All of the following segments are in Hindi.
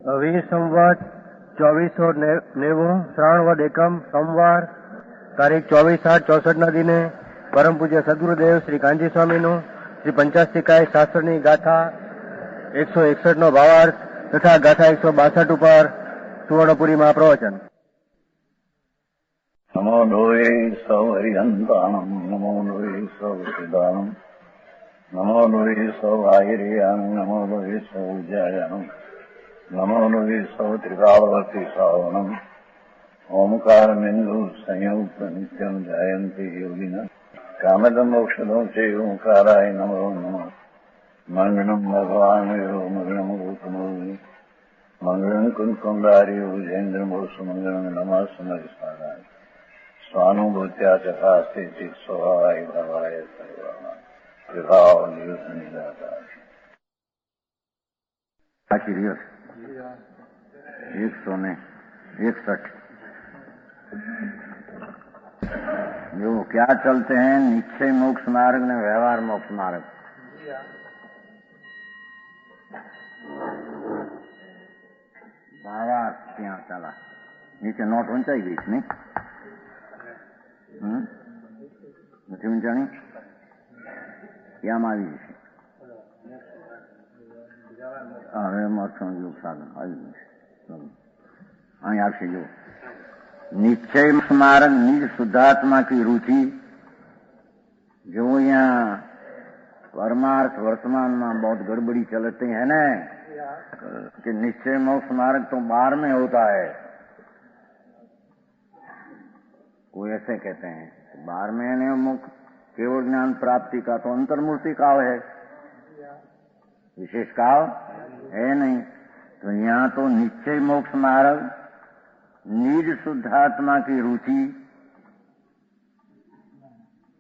संवत 2490 श्रावण वद एकम सोमवार तारीख 24/8/64 दिने परम पूज्य सद्गुरुदेव श्री कांजी स्वामी श्री पंचास्तिकाय शास्त्र गाथा 161 भावार्थ तथा गाथा 162 पर सुवर्णपुरी में प्रवचन। नमो लोये सौहरिहंताणं नमो लोये सौसिदानं नमो लोये सौभागिर्यानं नमो लोये सौज्यायानं नमो लोये सौत्रिकावती सावनम् ओंकारमिन्दु संयुक्त नित्यं जयन्ति योगिनः कामदं मोक्षदं च ओंकाराय नमो नमः। मंगलम भगवान मंगलम गौतमोनि मंगलम कुंकुंडारी उजेन्द्रमोसु मंगलम नमः समरिसाराय स्वानुभूत्या चकास्ते स्वभावाय भवाय सर्वाणां विभाव निदाता 161 जो क्या चलते हैं निश्चय मोक्ष मार्ग ने व्यवहार मोक्ष मार्ग। भावार्थ ત્યાં ચાલા નીચે નોટ વંચાઈ ગઈ નહીં નથી વંચાણી યામાં આવી જશે હવે અર્થનું યોગ સાધન આવી જશે અહીં આવશે જો निश्चय मार्ग निज शुद्धात्मा की रुचि जो यहाँ परमार्थ वर्तमान में बहुत गड़बड़ी चलती है ना कि निश्चय मोक्ष मार्ग तो बाहर में होता है। कोई ऐसे कहते हैं बाहर में है मुख केवल ज्ञान प्राप्ति का तो अंतर्मूर्ति काल है, विशेष काल है नहीं। तो यहाँ तो निश्चय मोक्ष मार्ग निज शुद्धात्मा की रुचि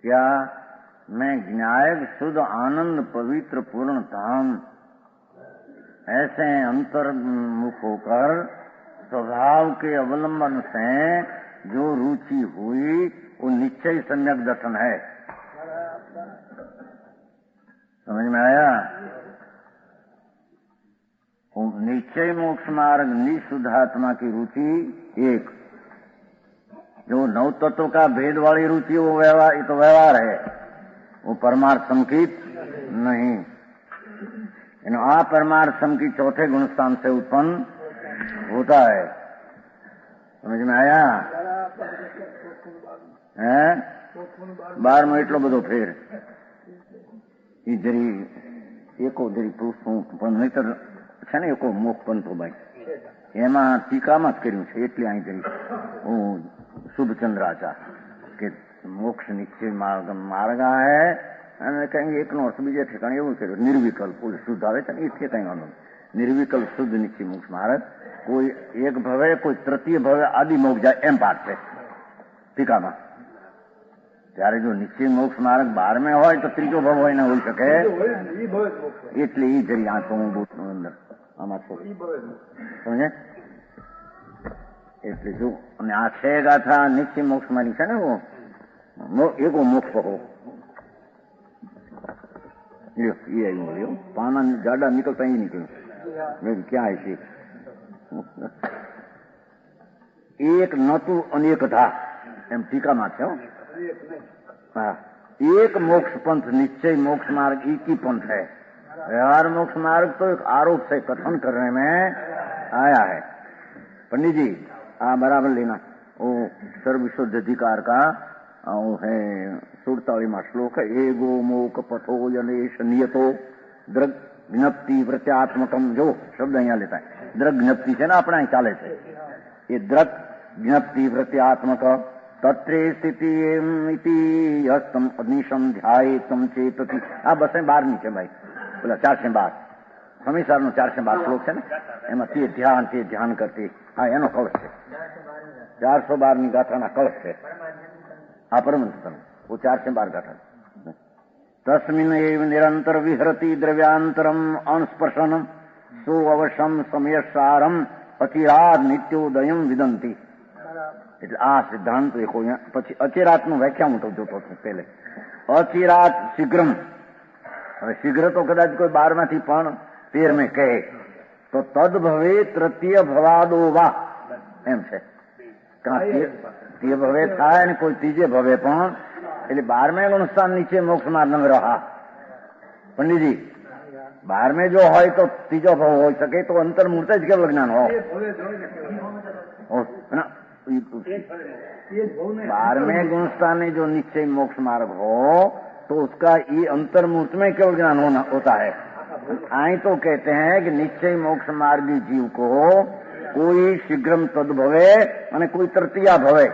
क्या मैं ज्ञायक शुद्ध आनंद पवित्र पूर्ण धाम ऐसे अंतर्मुख होकर स्वभाव के अवलंबन से जो रुचि हुई वो निश्चय सम्यक दर्शन है। समझ में आया? निश्चय मोक्ष मार्ग निशुद्धात्मा की रुचि एक, जो नव तत्व का भेद वाली रुचि वो व्यवहार, ये तो व्यवहार है, वो परमार्थ संकित नहीं। अपरमार्थ संकित चौथे गुण स्थान से उत्पन्न होता है। समझ में आया? है 12 में એટલો બધો ફેર એ જરી એકો જરી પૂછું પણ નહીતર છે ને એકો મોક્ષ પંથો ભાઈ એમાં ટીકામાં જ કર્યું છે એટલે અહીં જઈ હું શુભચંદ્રાચાર કે મોક્ષ નિશ્ચય માર્ગ है અને કઈ એકનો અર્થ બીજા ઠેકાણે એવું કર્યું નિર્વિકલ્પ શુદ્ધ આવે છે ને એ ઠેકાઈ વાંધો નિર્વિકલ્પ શુદ્ધ નિશ્ચય મોક્ષ માર્ગ કોઈ એક ભવે કોઈ તૃતીય ભવે આદિ મોક્ષ જાય એમ પાઠ છે ટીકામાં। ત્યારે જો નિશ્ચય મોક્ષ માર્ગ 12 में હોય તો ત્રીજો ભવ હોય ને હોઈ શકે એટલે એ જરી આ તો હું અંદર આમાં છું સમજે એટલે જો અને આ છે ગાથા નિશ્ચય મોક્ષ મારી છે ને वो एगो मोक्ष हो ये आई बोलियो पाना जाडा निकलता ही निकल मेरी क्या है सी एक नतु अनेक था एम टीका में छो। हाँ एक मोक्ष पंथ निश्चय मोक्ष मार्ग एक ही पंथ है। व्यवहार मोक्ष मार्ग तो एक आरोप से कथन करने में आया है। पंडित जी बराबर लेना वो सर्वविशुद्ध अधिकार का वो है 47वां श्लोक है एगो मोक पथो यनेश नियतो द्रग ज्ञप्ति प्रत्यात्मकम जो शब्द अहियां लेता है द्रग ज्ञप्ति से ना अपना ही चाले से ये द्रग ज्ञप्ति प्रत्यात्मक तत्रे स्थिति हस्तम अग्निशम ध्यायेतम चेतति आ बस 12 છે ભાઈ બોલા 412 સમીસારનો 412 શ્લોક છે ને એમાં તે ધ્યાન કરતી હા એનો કળશ છે 412 ની ગાથાના કળશ છે આ પરમહંસ वो 412 गाथा तस्मिन् एव निरंतर विहरति द्रव्यांतरम अनुस्पर्शन सो अवश्यम समयसारम अचिरात नित्योदयम विदंती। એટલે આ સિદ્ધાંત દેખો પછી અચિરાતનું વ્યાખ્યા હું જોતો હતો પહેલે અચિરાત શીઘ્રમ હવે શીઘ્ર તો કદાચ કોઈ 12 માંથી પણ 13 में કહે તો તદ ભવે તૃતીય ભવાદો વા એમ છે. તે ભવે થાય ને કોઈ ત્રીજે ભવે પણ, એટલે 12મે ગુણસ્થાન નીચે મોક્ષ માર્ગ રહા. પંડિતજી 12મે જો હોય તો ત્રીજો ભવ હોઈ શકે, તો અંતર્મૂર્ત જ કેવળ જ્ઞાન हो. 12वें गुणस्थान में जो निश्चय मोक्ष मार्ग हो तो उसका ये अंतर्मूर्त में केवल ज्ञान होता है. आई तो कहते हैं कि निश्चय मोक्ष मार्गी जीव को कोई शीघ्रम तद्भवे અને कोई तृतीया भवे,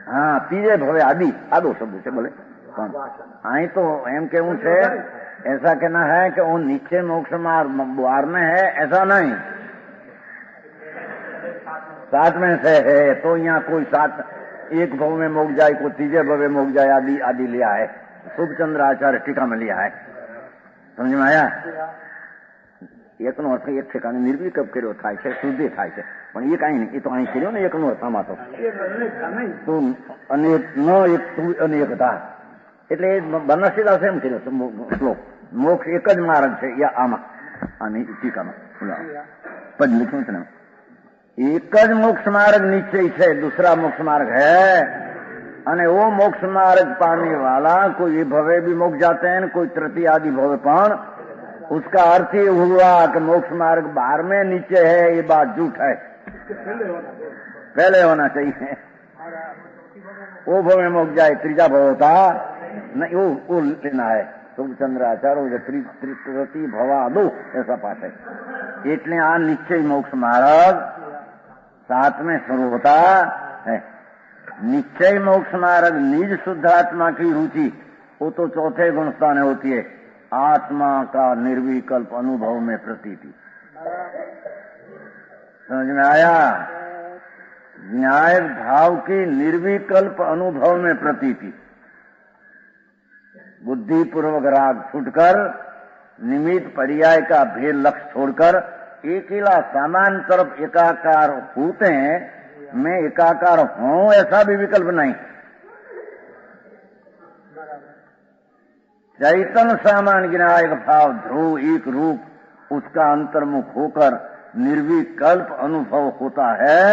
हाँ तीजे भवे आदि आदो शब्द से बोले. आई तो एम केवू છે, ऐसा कहना है कि वो निश्चय मोक्ष मार्ग 12 में है, ऐसा नहीं. 7 में से है तो यहाँ कोई 7 एक भव में मोक जाए, कोई तीजे भव में मोक जाए, आदि आदि लिया है. शुभचंद्र आचार्य टीका में लिया है. समझ में आया? એકનો અર્થ એક ઠેકાણે નિર્વિકલ્પ કર્યો થાય છે, શુદ્ધિ થાય છે, પણ એ કાંઈ નહીં. એ તો અહીં કર્યો ને એકનો અર્થ આમાં તો અનેક ન એક તું અનેકતા, એટલે બનશીદાસ એમ કર્યો છે શ્લોક. મોક્ષ એક જ માર્ગ છે આમાં, આની ટીકામાં પદ લખ્યું છે ને. एक ज मोक्ष मार्ग निश्चय है, दूसरा मोक्ष मार्ग है. અને वो मोक्ष मार्ग पाने वाला कोई भवे भी मोक्ष जाते हैं, कोई तृतीय आदि भवे पण. उसका अर्थ ये हुआ कि मोक्ष मार्ग 12वें नीचे है, ये बात झूठ है. पहले होना चाहिए. वो भवे मोक्ष जाए, त्रीजा भव होता नहीं, वो लेना है. शुभचंद्राचार्य तृतीय भवा दो ऐसा पाठ है. એટલે આ નિશ્ચય મોક્ષ માર્ગ 7वें शुरू होता है. निश्चय मोक्ष मार्ग निज शुद्ध आत्मा की रुचि, वो तो 4थे गुणस्थान में होती है. आत्मा का निर्विकल्प अनुभव में प्रतीति. समझ में आया? न्याय भाव की निर्विकल्प अनुभव में प्रतीति. बुद्धि पूर्वक राग छूटकर निमित्त पर्याय का भेद लक्ष्य छोड़कर अकेला सामान तरफ एकाकार होते हैं. मैं एकाकार हूं ऐसा भी विकल्प नहीं. चैतन्य सामान गिनायक भाव ध्रुव एक रूप, उसका अंतर्मुख होकर निर्विकल्प अनुभव होता है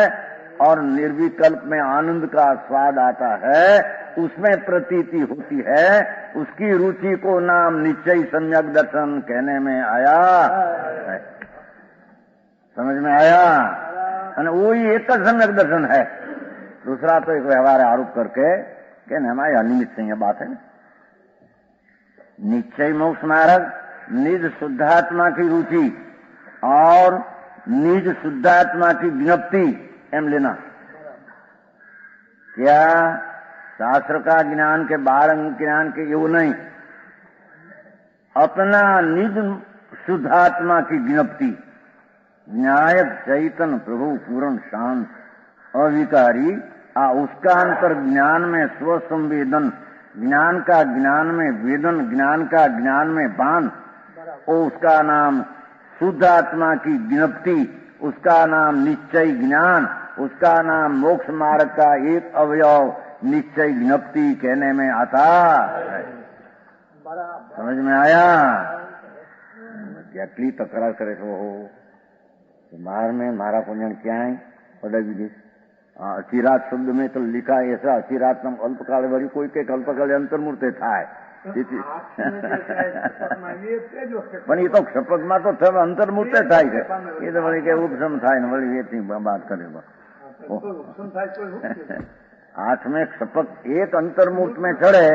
और निर्विकल्प में आनंद का स्वाद आता है, उसमें प्रतीति होती है. उसकी रुचि को नाम निश्चय सम्यक दर्शन कहने में आया है. समझ में आया? और वो ही एक सम्यक दर्शन है. दूसरा तो एक व्यवहार आरोप करके कहने में आया निमित्त से यह बात है. निश्चय मोक्ष मार्ग निज शुद्धात्मा की रुचि और निज शुद्धात्मा की विज्ञप्ति एम लेना. क्या शास्त्र का ज्ञान के बारंग ज्ञान के ये नहीं, अपना निज शुद्धात्मा की विज्ञप्ति. न्यायक चैतन्य प्रभु पूर्ण शांत अविकारी, उसका अंतर ज्ञान में स्वसंवेदन, ज्ञान का ज्ञान में वेदन, ज्ञान का ज्ञान में बान, उसका नाम शुद्ध आत्मा की विज्ञप्ति, उसका नाम निश्चय ज्ञान, उसका नाम मोक्ष मार्ग का एक अवयव निश्चय विज्ञप्ति कहने में आता है. समझ में आया? કેટલી તકરાર કરે છો मार में मारा पुण्य क्या है पदा विधि. अचिरात शब्द में तो लिखा है ऐसा, अचिरात नाम अल्पकाल वरी कोई के अल्पकाल अंतर्मूर्ते थाय. પણ એ તો ક્ષપકમાં તો અંતર્મૂર્તે થાય છે. એ તો વળી કે ઉપસમ થાય ને વળી વેચની વાત કરે. 8वें क्षपक एक अंतर्मूर्त में चढ़े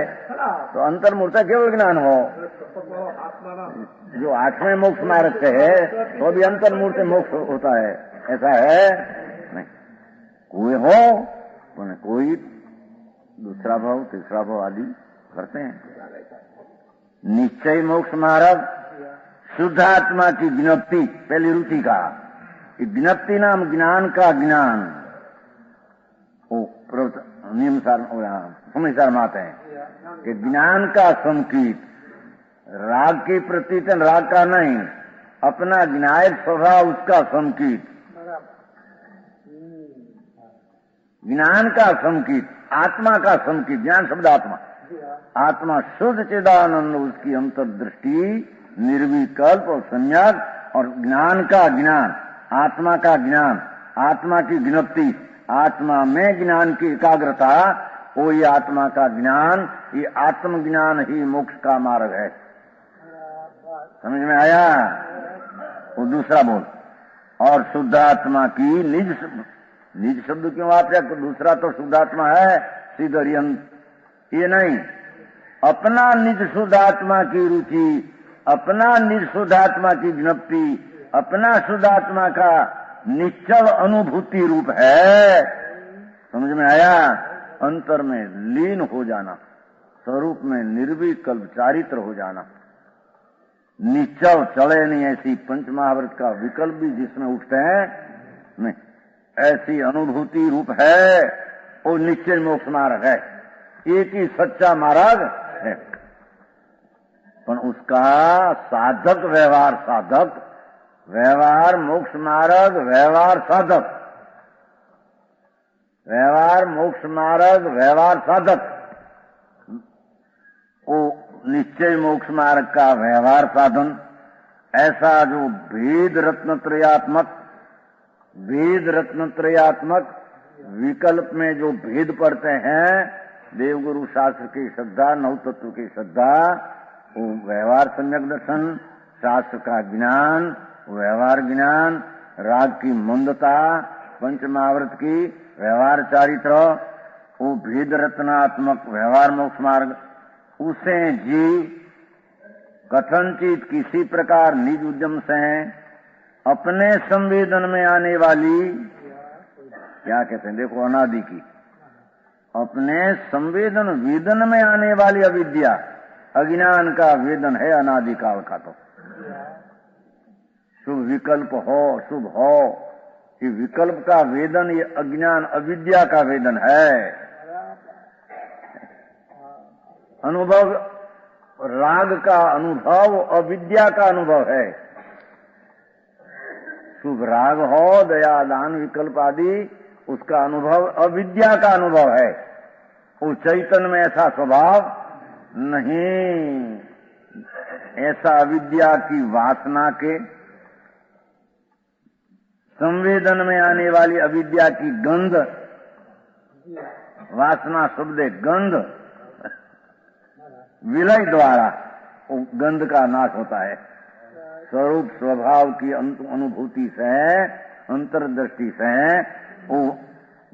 तो अंतर्मूर्त केवल ज्ञान हो. जो 8वें मोक्ष मार्ग से है तो भी अंतर्मूर्त मोक्ष होता है, ऐसा है नहीं. कोई हो तो कोई दूसरा भाव तीसरा भाव आदि करते हैं. निश्चय मोक्ष मार्ग शुद्ध आत्मा की विज्ञप्ति, पहली रुचि का विज्ञप्ति नाम ज्ञान का ज्ञान. नियमसार माते हैं कि ज्ञान का संकीत, राग की प्रतीत राग का नहीं, अपना ज्ञायक स्वभाव उसका संकीत. ज्ञान का संकीत, आत्मा का संकीत. ज्ञान शब्द आत्मा, आत्मा शुद्ध चिदानंद, उसकी अंतर्दृष्टि निर्विकल्प और सम्यक और ज्ञान का ज्ञान, आत्मा का ज्ञान, आत्मा की ज्ञप्ति, आत्मा में ज्ञान की एकाग्रता, वो ये आत्मा का ज्ञान, ये आत्मज्ञान ही मोक्ष का मार्ग है। समझ में आया? वो दूसरा बोल। और शुद्धात्मा की निज शब्द क्यों आप या दूसरा तो शुद्धात्मा है सिद्धरियंत, ये नहीं, अपना निज शुद्धात्मा की रुचि, अपना निज शुद्धात्मा की ज्ञप्ति, अपना शुद्धात्मा का निश्चल अनुभूति रूप है। समझ में आया? अंतर में लीन हो जाना, स्वरूप में निर्विकल्प चारित्र हो जाना, निश्चल चले नहीं, ऐसी पंच महाव्रत का विकल्प भी जिसमें उठते हैं नहीं, ऐसी अनुभूति रूप है, वो निश्चय मोक्ष मार्ग है, एक ही सच्चा मार्ग है। पर उसका साधक व्यवहार साधक, व्यवहार मोक्ष मार्ग, व्यवहार साधक, व्यवहार मोक्ष मार्ग, व्यवहार साधक, वो निश्चय मोक्ष मार्ग का व्यवहार साधन, ऐसा जो भेद रत्नत्रयात्मक विकल्प में जो भेद पड़ते हैं, देवगुरु शास्त्र की श्रद्धा, नवतत्व की श्रद्धा, वो व्यवहार सम्यक दर्शन, शास्त्र का ज्ञान, व्यवहार ज्ञान, राग की मंदता, पंच महाव्रत की व्यवहार चारित्र, वो भेद रत्नात्मक व्यवहार मोक्ष मार्ग, उसे जी कथनचित किसी प्रकार निज उद्यम से अपने संवेदन में आने वाली, क्या कहते हैं देखो, अनादि की, अपने संवेदन वेदन में आने वाली अविद्या, अज्ञान का वेदन है अनादि काल का। तो शुभ विकल्प हो, शुभ हो, ये विकल्प का वेदन, ये अज्ञान अविद्या का वेदन है। अनुभव राग का अनुभव अविद्या का अनुभव है। शुभ राग हो, दया दान विकल्प आदि, उसका अनुभव अविद्या का अनुभव है। वो चैतन्य में ऐसा स्वभाव नहीं, ऐसा अविद्या की वासना के, संवेदन में आने वाली अविद्या की गंध, वासना शब्द गंध, विलय द्वारा वो गंध का नाश होता है। स्वरूप स्वभाव की अनुभूति से, अंतर्दृष्टि से वो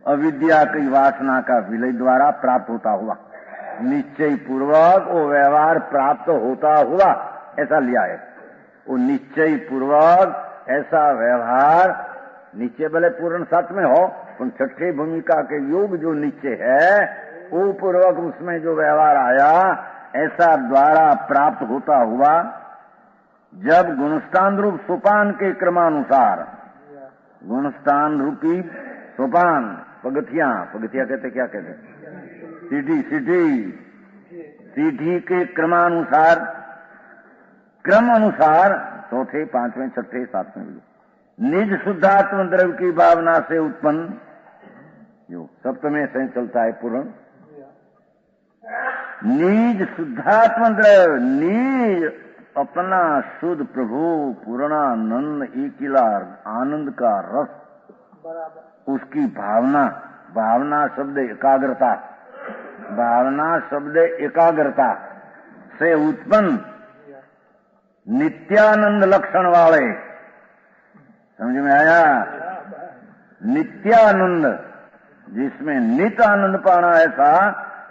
अविद्या की वासना का विलय द्वारा प्राप्त होता हुआ, निश्चय पूर्वक वो व्यवहार प्राप्त होता हुआ, ऐसा लिया है। वो निश्चय पूर्वक ऐसा व्यवहार, निश्चय भले पूर्ण सच में हो, पर छठी भूमिका के योग जो निश्चय है, वो पूर्वक उसमें जो व्यवहार आया, ऐसा द्वारा प्राप्त होता हुआ, जब गुणस्थान रूप सोपान के क्रमानुसार, गुणस्थान रूपी सोपान, पगथियां कहते, क्या कहते, सीढ़ी के क्रमानुसार, क्रम अनुसार, चौथे, पांचवें, छठे, सातवें, निज शुद्धात्म द्रव्य की भावना से उत्पन्न, जो सप्तमें से चलता है पूर्ण, निज शुद्धात्म द्रव्य, निज अपना शुद्ध प्रभु पूर्णानंद एकिला आनंद का रस, उसकी भावना, भावना शब्द एकाग्रता, भावना शब्द एकाग्रता से उत्पन्न नित्यानंद लक्षण वाले, समझ में आया? नित्यानंद, जिसमें नित्य आनंद पाना, ऐसा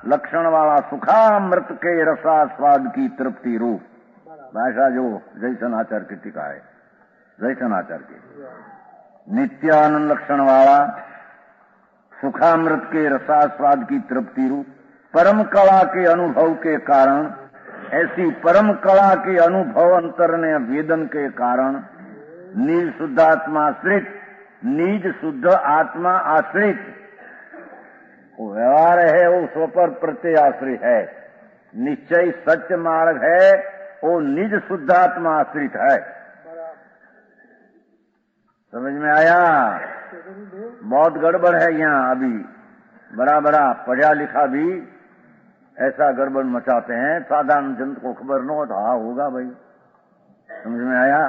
लक्षण वाला सुखामृत के रसास्वाद की तृप्ति रूप भाषा जो जैसन आचार की टीका है, जैसन आचार की नित्यानंद लक्षण वाला सुखामृत के रसास्वाद की तृप्ति रूप परम कला के अनुभव के कारण, ऐसी परम कला के अनुभव अंतरने वेदन के कारण निज शुद्धात्मा आश्रित, निज शुद्ध आत्मा आश्रित वो व्यवहार है, वो स्वपर प्रत्यय आश्रित है। निश्चय सत्य मार्ग है, वो निज शुद्धात्मा आश्रित है। समझ में आया? बहुत गड़बड़ है यहाँ अभी, बड़ा बड़ा पढ़ा लिखा भी ऐसा गड़बड़ मचाते हैं, साधारण जन को खबर न हो तो हाँ होगा भाई। समझ में आया?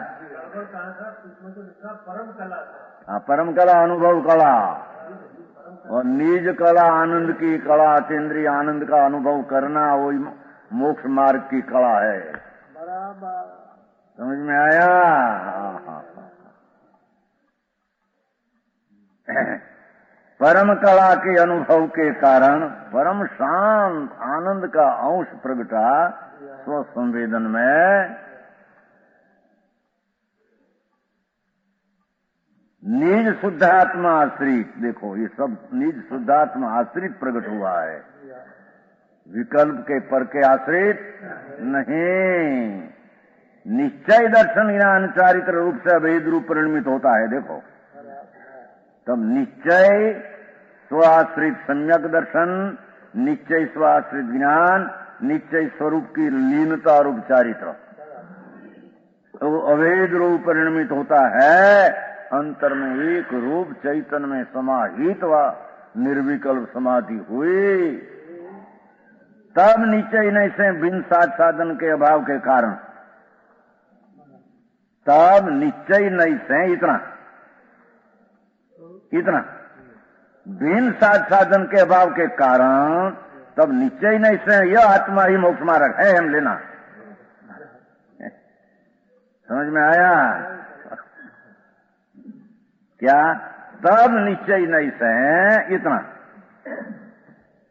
उसमें तो लिखा परम कला था। हाँ, परम कला अनुभव कला, और निज कला आनंद की कला, अतीन्द्रिय आनंद का अनुभव करना वही मोक्ष मार्ग की कला है। बराबर समझ में आया? परम कला के अनुभव के कारण परम शांत आनंद का अंश प्रगटा स्व संवेदन में, निज शुद्धात्मा आश्रित। देखो ये सब निज शुद्धात्मा आश्रित प्रकट हुआ है, विकल्प के पर के आश्रित नहीं। निश्चय दर्शन ज्ञान चारित्र रूप से अभेद रूप परिणमित होता है। देखो तब निश्चय स्वाश्रित सम्यक दर्शन, निश्चय स्वाश्रित ज्ञान, निश्चय स्वरूप की लीनता और उपचारित्र, तो अभेद रूप परिणमित होता है। अंतर में एक रूप चैतन्य में समाहित व निर्विकल्प समाधि हुई। तब निश्चय नहीं से बिन साधन के अभाव के कारण, तब निश्चय नहीं से इतना बिन साधन के अभाव के कारण, तब निश्चय नहीं से यह आत्मा ही मोक्ष मार्ग है, हम लेना। समझ में आया क्या? तब निश्चय नहीं से इतना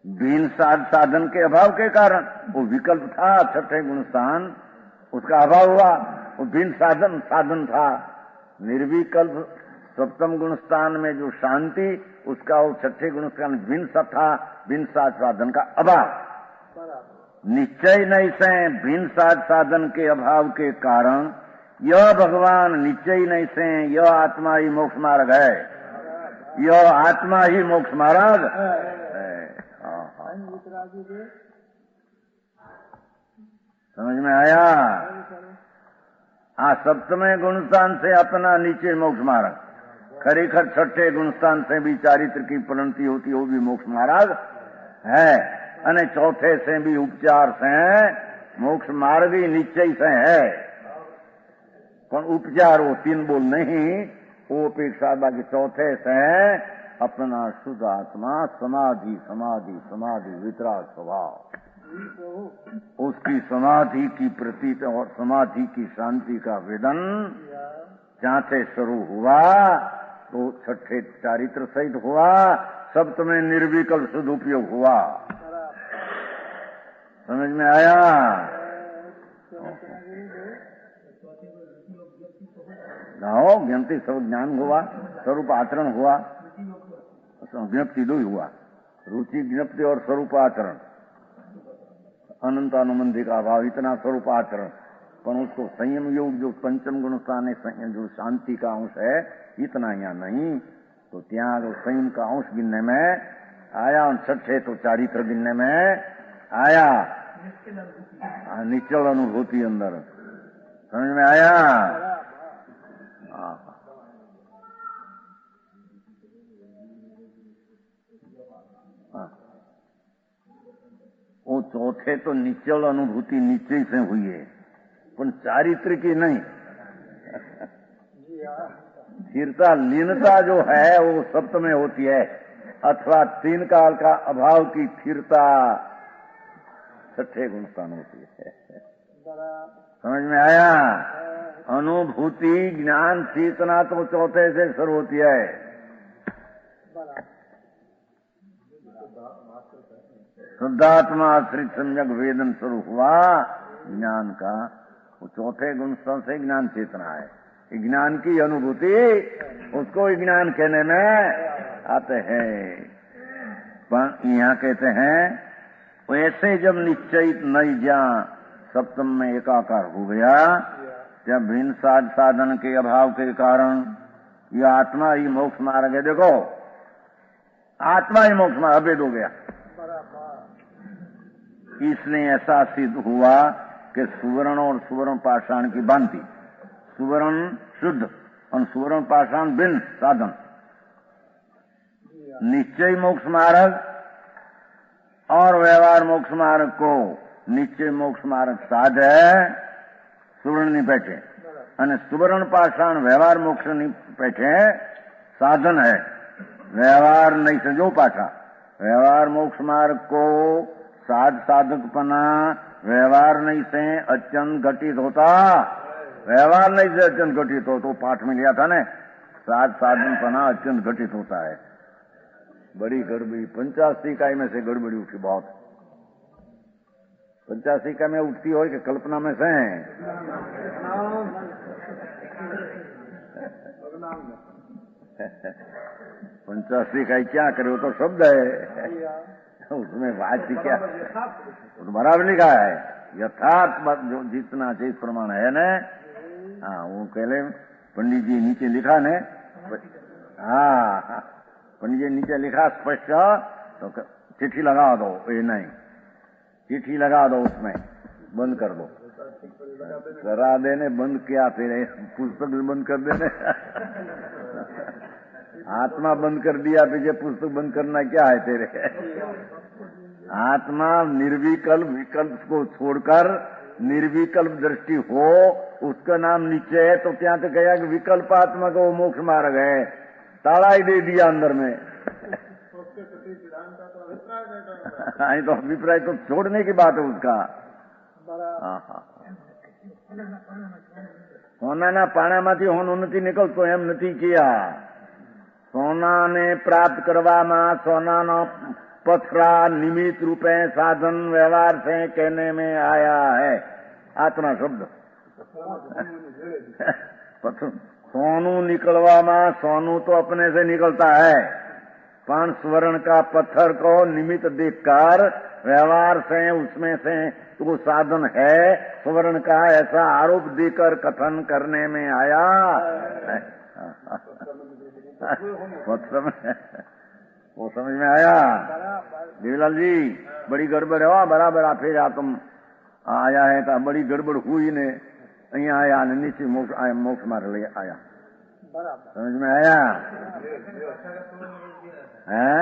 बिन साधन के अभाव के कारण, वो विकल्प था छठे गुणस्थान, उसका अभाव हुआ। वो बिन साधन था, निर्विकल्प सप्तम गुणस्थान में जो शांति, उसका वो छठे गुणस्थान बिन सा था, बिन साधन का अभाव। निश्चय नहीं से बिन साधन के अभाव के कारण यह भगवान निश्चय नहीं से यह आत्मा ही मोक्ष मार्ग है, यह आत्मा ही मोक्ष मार्ग है। समझ में आया? सप्तमे गुणस्थान से अपना नीचे मोक्ष मार्ग, खरेखर छठे गुणस्थान से भी चारित्र की प्रणति होती, वो भी मोक्ष मार्ग है। अने चौथे से भी उपचार से मोक्ष मार्ग ही निश्चय से है, पर उपचार वो तीन बोल नहीं, वो अपेक्षा बाकी चौथे से अपना शुद्ध आत्मा समाधि समाधि समाधि वितराग स्वभाव, उसकी समाधि की प्रतीत और समाधि की शांति का वेदन चाहते शुरू हुआ, तो छठे चारित्र सहित हुआ, सप्तमे निर्विकल्प शुद्ध उपयोग हुआ। समझ में आया? ज्ञप्ति सब ज्ञान हुआ, स्वरूप आचरण हुआ, ज्ञप्ति दो ही हुआ, रुचि ज्ञप्ति और स्वरूप आचरण, अनंत अनुबंधी का अभाव, इतना स्वरूप आचरण। पर उसको संयम योग जो पंचम गुणस्थान है, जो शांति का अंश है, इतना यहाँ नहीं। तो त्याग संयम का अंश गिनने में आया, और छठे तो चारित्र गिनने में आया, निश्चल अनुभूति अंदर। समझ में आया? वो चौथे तो निश्चल अनुभूति निश्चय से हुई है, पर चारित्र की नहीं। स्थिरता लीनता जो है वो सप्तमे होती है, अथवा तीन काल का अभाव की स्थिरता छठे गुणस्थान होती है। समझ में आया? अनुभूति ज्ञान चेतना तो चौथे से शुरू होती है। शुद्धात्मा आश्रित सम्यक वेदन शुरू हुआ ज्ञान का, वो चौथे गुणस्थान से ज्ञान चेतना है। ज्ञान की अनुभूति, उसको ज्ञान कहने में आते हैं। पर यहाँ कहते हैं वैसे जब निश्चयित नहीं जा सप्तम में एकाकार हो गया, जब भिन्न साधन के अभाव के कारण यह आत्मा ही मोक्ष मार्ग है। देखो आत्मा ही मोक्ष मार्ग अभेद हो गया, इसलिए ऐसा सिद्ध हुआ कि सुवर्ण और सुवर्ण पाषाण की भांति, सुवर्ण शुद्ध और सुवर्ण पाषाण भिन्न साधन, निश्चय मोक्ष मार्ग और व्यवहार मोक्ष मार्ग को निश्चय मोक्ष मार्ग साध है, सुवर्ण नहीं बैठे। અને સુવર્ણ પાષાણ વ્યવહાર મોક્ષની પેઠે साधन है। व्यवहार नहीं से जो पाछा व्यवहार मोक्ष मार्ग को साधकपना व्यवहार नहीं से अत्यंत घटित होता, व्यवहार नहीं से अत्यंत घटित हो, तो पाठ में लिया था ने, साधनपना अत्यंत घटित होता है। बड़ी गड़बड़ी 85 इकाई में से गड़बड़ी उठी बहुत। 85 इकाई में उठती हो कि कल्पना में से 85 इकाई क्या करे, वो तो शब्द है, उसमें बात क्या, वो तो बराबर लिखा है। यथार्थ बात जो जितना चाहिए इस प्रमाण है न। हाँ, वो कहले पंडित जी नीचे लिखा ने, हाँ पंडित जी नीचे लिखा स्पष्ट, तो चिट्ठी लगा दो। ये नहीं, चिट्ठी लगा दो, उसमें बंद कर दो, करा देने बंद किया, फिर पुस्तक बंद कर देने आत्मा बंद कर दिया, तुझे पुस्तक बंद करना क्या है तेरे। आत्मा निर्विकल्प विकल्प को छोड़कर निर्विकल्प दृष्टि हो, उसका नाम नीचे है, तो क्या तो कहा कि विकल्प आत्मा का वो मोक्ष मार्ग है, ताला ही दे दिया अंदर में। तो अभिप्राय तो छोड़ने की बात है उसका। सोना पाणामांथी होनो नथी निकलतो एम नथी किया। सोना ने प्राप्त करवामां सोनानो पथरा निमित्त रूपे साधन व्यवहार से कहने में आया है। आत्मा शब्द सोनू निकलवामां सोनू तो अपने से निकलता है, पण स्वर्ण का पत्थर को निमित्त देखकर व्यवहार से उसमें से वो साधन है स्वर्ण का, ऐसा आरोप देकर कथन करने में आया। वो समझ में आया देवीलाल जी? बड़ी गड़बड़ है, बराबर फिर आ तुम आया है तो बड़ी गड़बड़ हुई ने, अहियां आया ने नीचे मोक्ष मार्ग ले आया, समझ में आया है?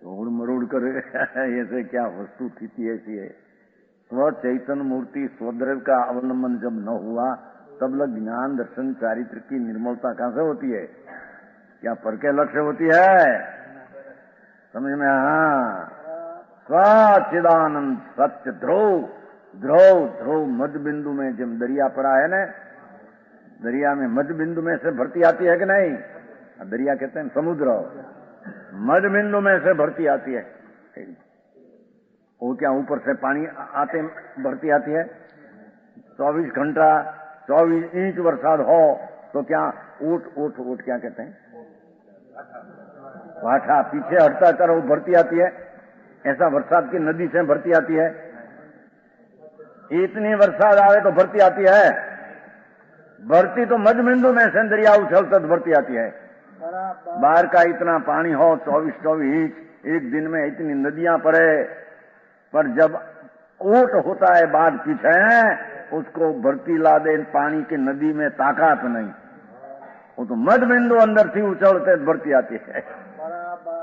तोड़ मरोड़ कर ऐसे क्या वस्तु स्थिति ऐसी है। स्व चैतन्य मूर्ति स्वद्रव्य का अवलंबन जब न हुआ तब लग ज्ञान दर्शन चारित्र की निर्मलता कहां से होती है? क्या पर के लक्ष्य होती है? समझ में? हाँ, सच्चिदानंद सत्य ध्रुव ध्रुव ध्रुव मध्य बिंदु में जब दरिया पड़ा है ना, दरिया में मध्य बिंदु में से भरती आती है कि नहीं? दरिया कहते हैं समुद्र, मध्य बिंदु में से भरती आती है। वो क्या ऊपर से पानी आते भरती आती है? 24 घंटा 24 इंच बरसात हो तो क्या ऊट क्या कहते हैं, वाठा पीछे हटता कर वो भरती आती है। ऐसा बरसात की नदी से भरती आती है। इतनी बरसात आवे तो भरती आती है, भरती तो मध्य बिंदु में से दरिया उछलता तो भरती आती है। बाहर का इतना पानी हो 24 इंच एक दिन में इतनी नदियां पड़े, पर जब ऊट होता है बाद पीछे उसको भरती ला दे पानी की नदी में ताकत नहीं, वो तो मध्य बिंदु अंदर थी उछलते भरती आती है।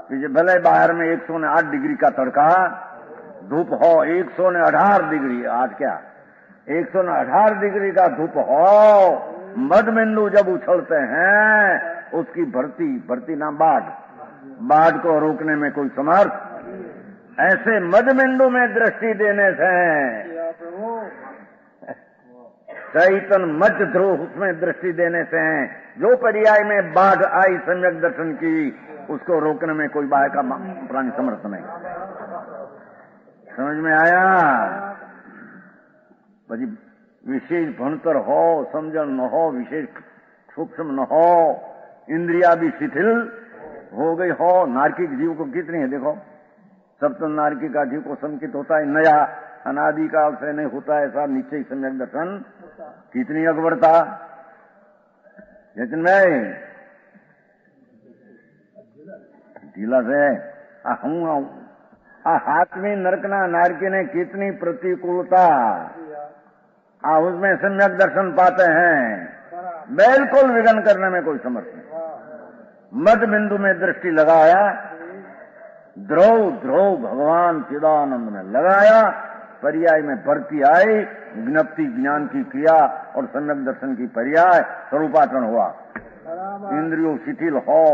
पीछे भले बाहर में 108 डिग्री का तड़का धूप हो, 118 डिग्री, आज क्या 118 डिग्री का धूप हो, मध्य बिंदु जब उछलते हैं उसकी भरती ना बाढ़ को रोकने में कोई समर्थ। ऐसे मध्य बिंदु में दृष्टि देने से चैतन मध्य ध्रुव उसमें दृष्टि देने से जो पर्याय में बाढ़ आई सम्यक दर्शन की, उसको रोकने में कोई बाहर का प्राणी समर्थ नहीं। समझ में आया? પછી विशेष भणतर हो, समझन न हो, विशेष सूक्ष्म न हो, इंद्रिया भी शिथिल हो गई हो। नारकिक जीव को कितनी है देखो, सप्तम नारकी का जीव को संकित होता है, नया अनादि काल से नहीं होता है ऐसा निश्चय सम्यक दर्शन, कितनी अकबरता। लेकिन मैं ढीला से हूं हाथ में नरकना नारकी ने कितनी प्रतिकूलता, उसमें सम्यक दर्शन पाते हैं, बिल्कुल विघन करने में कोई समर्थ नहीं। मध्य बिंदु में दृष्टि लगाया, ध्रुव ध्रुव भगवान चिदानंद में लगाया, पर्याय में भरती आई, ज्ञप्ति ज्ञान की क्रिया और सम्यक दर्शन की पर्याय स्वरूपाचरण हुआ। इंद्रियों शिथिल हो,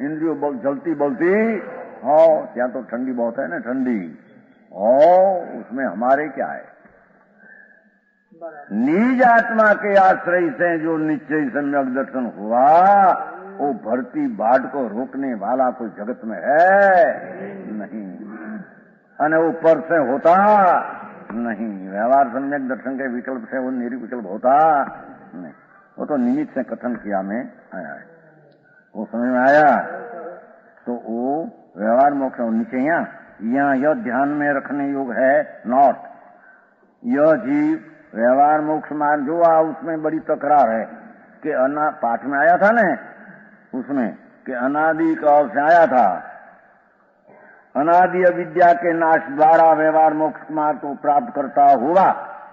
इंद्रियों जलती बलती हो, ત્યાં तो ठंडी बहुत है ना, ठंडी हो, उसमें हमारे क्या है? निज आत्मा के आश्रय से जो निश्चय सम्यक दर्शन हुआ, वो भरती बाढ़ को रोकने वाला कोई जगत में है नहीं, अने वो पर से होता नहीं। व्यवहार सम्यक दर्शन के विकल्प से वो निर्विकल्प होता नहीं, वो तो निमित्त से कथन किया में आया है, वो समझ में आया। तो वो व्यवहार मोक्ष नीचे यहाँ यह ध्यान में रखने योग्य है नॉट। यह जीव व्यवहार मोक्ष मार्ग जो आ, उसमें बड़ी तकरार है कि पाठ में आया था ना, उसमें कि अनादि काल से आया था, अनादि अविद्या के नाश द्वारा व्यवहार मोक्ष मार्ग को प्राप्त करता हुआ,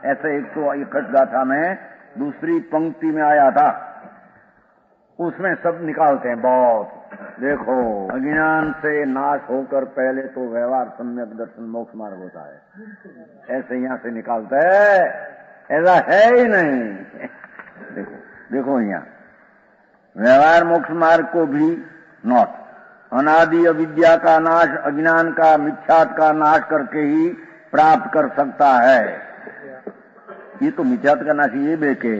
ऐसे 161 गाथा में दूसरी पंक्ति में आया था। उसमें सब निकालते हैं बहुत। देखो, अज्ञान से नाश होकर पहले तो व्यवहार सम्यक दर्शन मोक्ष मार्ग होता है, ऐसे यहां से निकालते हैं, ऐसा है ही नहीं। देखो देखो, यहाँ व्यवहार मोक्ष मार्ग को भी नॉट अनादि अविद्या का नाश, अज्ञान का मिथ्यात्व का नाश करके ही प्राप्त कर सकता है। ये तो मिथ्यात्व का नाश ये बेके,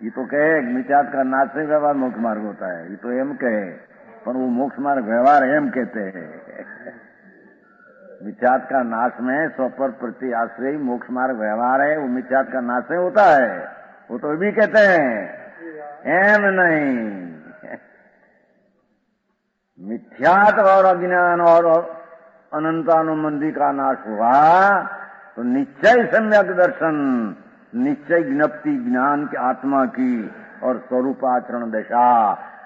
ये तो कहे मिथ्यात्व का नाश से व्यवहार मोक्ष मार्ग होता है, ये तो एम कहे, पर वो मोक्ष मार्ग व्यवहार एम कहते हैं। मिथ्यात्व का नाश में स्वपर प्रति आश्रय मोक्ष मार्ग व्यवहार है, वो मिथ्यात्व का नाश से होता है, वो तो भी कहते हैं, एम नहीं। मिथ्यात्व और अज्ञान और अनंतानुबंधी का नाश हुआ तो निश्चय सम्यक दर्शन, निश्चय ज्ञप्ति ज्ञान की आत्मा की और स्वरूपाचरण दशा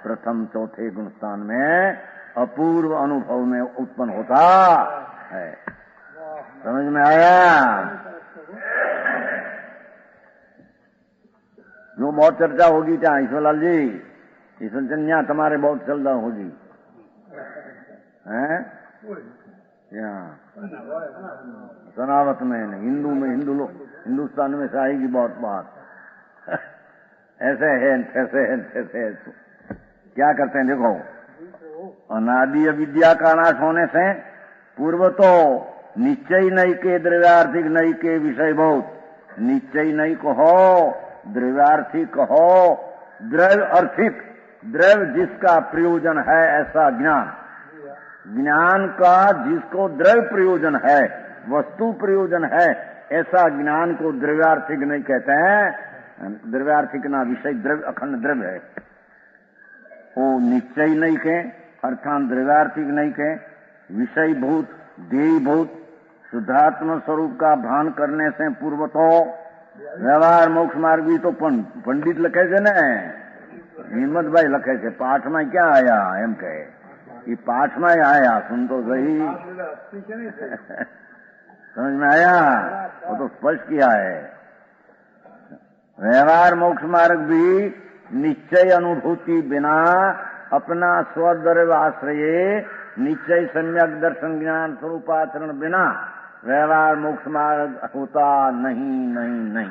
प्रथम चौथे गुण स्थान में अपूर्व अनुभव में उत्पन्न होता है। समझ में आया? जो बहुत चर्चा होगी क्या ईश्वरलाल जी, ईश्वर यहाँ तुम्हारे बहुत चर्चा होगी हैं? सनावत में, हिंदू में, हिंदू लोग हिंदुस्तान में से आएगी बहुत बात। ऐसे है, ऐसे है, ऐसे है। क्या करते हैं देखो, अनादि अविद्या का नाश होने से पूर्व तो निश्चय नहीं के द्रव्यार्थिक नहीं के विषय बहुत, निश्चय नहीं कहो, द्रव्यार्थिक कहो, द्रव्य अर्थिक, द्रव्य जिसका प्रयोजन है ऐसा ज्ञान, ज्ञान का जिसको द्रव्य प्रयोजन है, वस्तु प्रयोजन है, ऐसा ज्ञान को द्रव्यार्थिक नहीं कहते हैं। द्रव्यार्थिक ना विषय द्रव्य अखंड द्रव्य है, वो निश्चय नहीं के अर्थात द्रव्यार्थिक नहीं के, विषय भूत देही भूत शुद्धात्म स्वरूप का भान करने से पूर्व तो व्यवहार मोक्ष मार्ग भी तो पंडित लखे थे न, हिम्मत भाई लखे थे, पाठ में क्या आया एम कहे, ये पाठ में आया, सुन तो सही। समझ में आया? वो तो स्पष्ट किया है। व्यवहार मोक्ष मार्ग भी निश्चय अनुभूति बिना अपना स्वद्रव्य आश्रय निश्चय सम्यक दर्शन ज्ञान स्वरूपाचरण बिना व्यवहार मोक्ष मार्ग होता नहीं नहीं नहीं।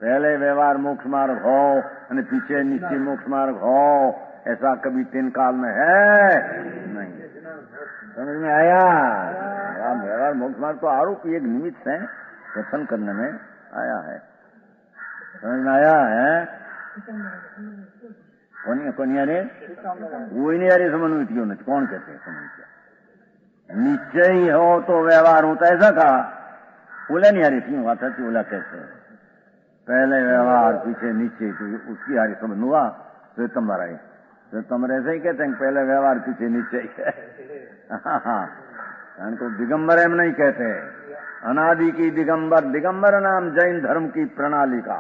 पहले व्यवहार मोक्ष मार्ग हो और पीछे निश्चय मोक्ष मार्ग हो, ऐसा कभी 3 काल में है नहीं। समझ में आया? व्यवहार मोक्ष मार्ग तो आरोप एक निमित्त है, कथन करने में आया है। समझ में आया है? कौन यारे वो नहीं यारे समझ में क्यों नहीं, कौन कहते हैं समझ क्या निश्चय हो तो व्यवहार होता है, ऐसा कहा बोला नहीं यारे क्यों आता थी, बोला कैसे पहले व्यवहार पीछे नीचे, तो उसकी यारी समझ हुआ श्वेतंबर आई, श्वेतंबर ऐसे ही कहते हैं पहले व्यवहार पीछे नीचे। को दिगंबर एम नहीं कहते, अनादि की दिगंबर, दिगंबर नाम जैन धर्म की प्रणाली का,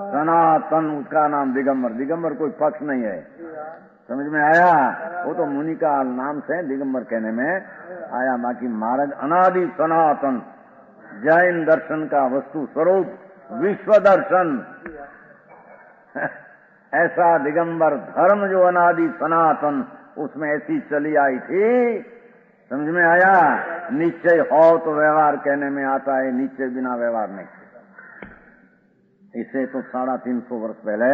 सनातन उसका नाम दिगंबर, दिगंबर कोई पक्ष नहीं है। समझ में आया? वो तो मुनि का नाम से दिगंबर कहने में आया, बाकी महाराज अनादि सनातन जैन दर्शन का वस्तु स्वरूप विश्व दर्शन ऐसा दिगंबर धर्म जो अनादि सनातन उसमें ऐसी चली आई थी। समझ में आया? निश्चय हो तो व्यवहार कहने में आता है, निश्चय बिना व्यवहार नहीं। इसे तो 350 वर्ष पहले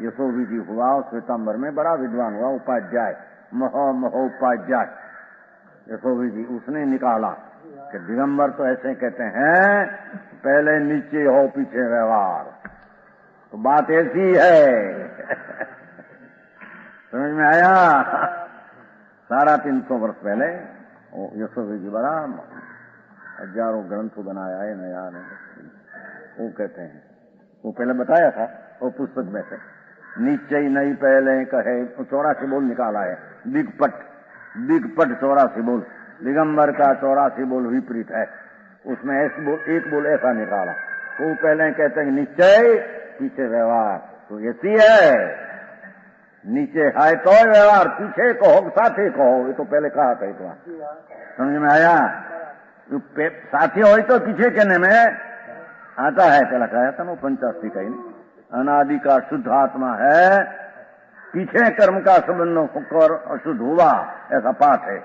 यशोवी जी हुआ, श्वेतांबर में बड़ा विद्वान हुआ, उपाध्याय, महोपाध्याय यशोवी जी, उसने निकाला कि दिगंबर तो ऐसे कहते हैं, पहले नीचे हो पीछे व्यवहार। तो बात ऐसी है। समझ में आया? 350 वर्ष पहले यशोवी जी बड़ा हजारों ग्रंथ बनाया है नया ने, वो कहते हैं, वो पहले बताया था वो पुस्तक में से, निश्चय नहीं पहले कहे, 84 बोल निकाला है, दिग्पट 84 बोल, दिगंबर का 84 बोल विपरीत है, उसमें एक बोल ऐसा निकाला। वो पहले कहते हैं निश्चय पीछे व्यवहार, तो ऐसी है, नीचे है तो व्यवहार, पीछे कहो साथी कहो, ये तो पहले कहा था। तो समझ में आया? साथी हो तो पीछे कहने में आता है, पहला कहा था ना 85 का ही, अनादि का शुद्ध आत्मा है, पीछे कर्म का संबंध होकर अशुद्ध हुआ, ऐसा पाठ है।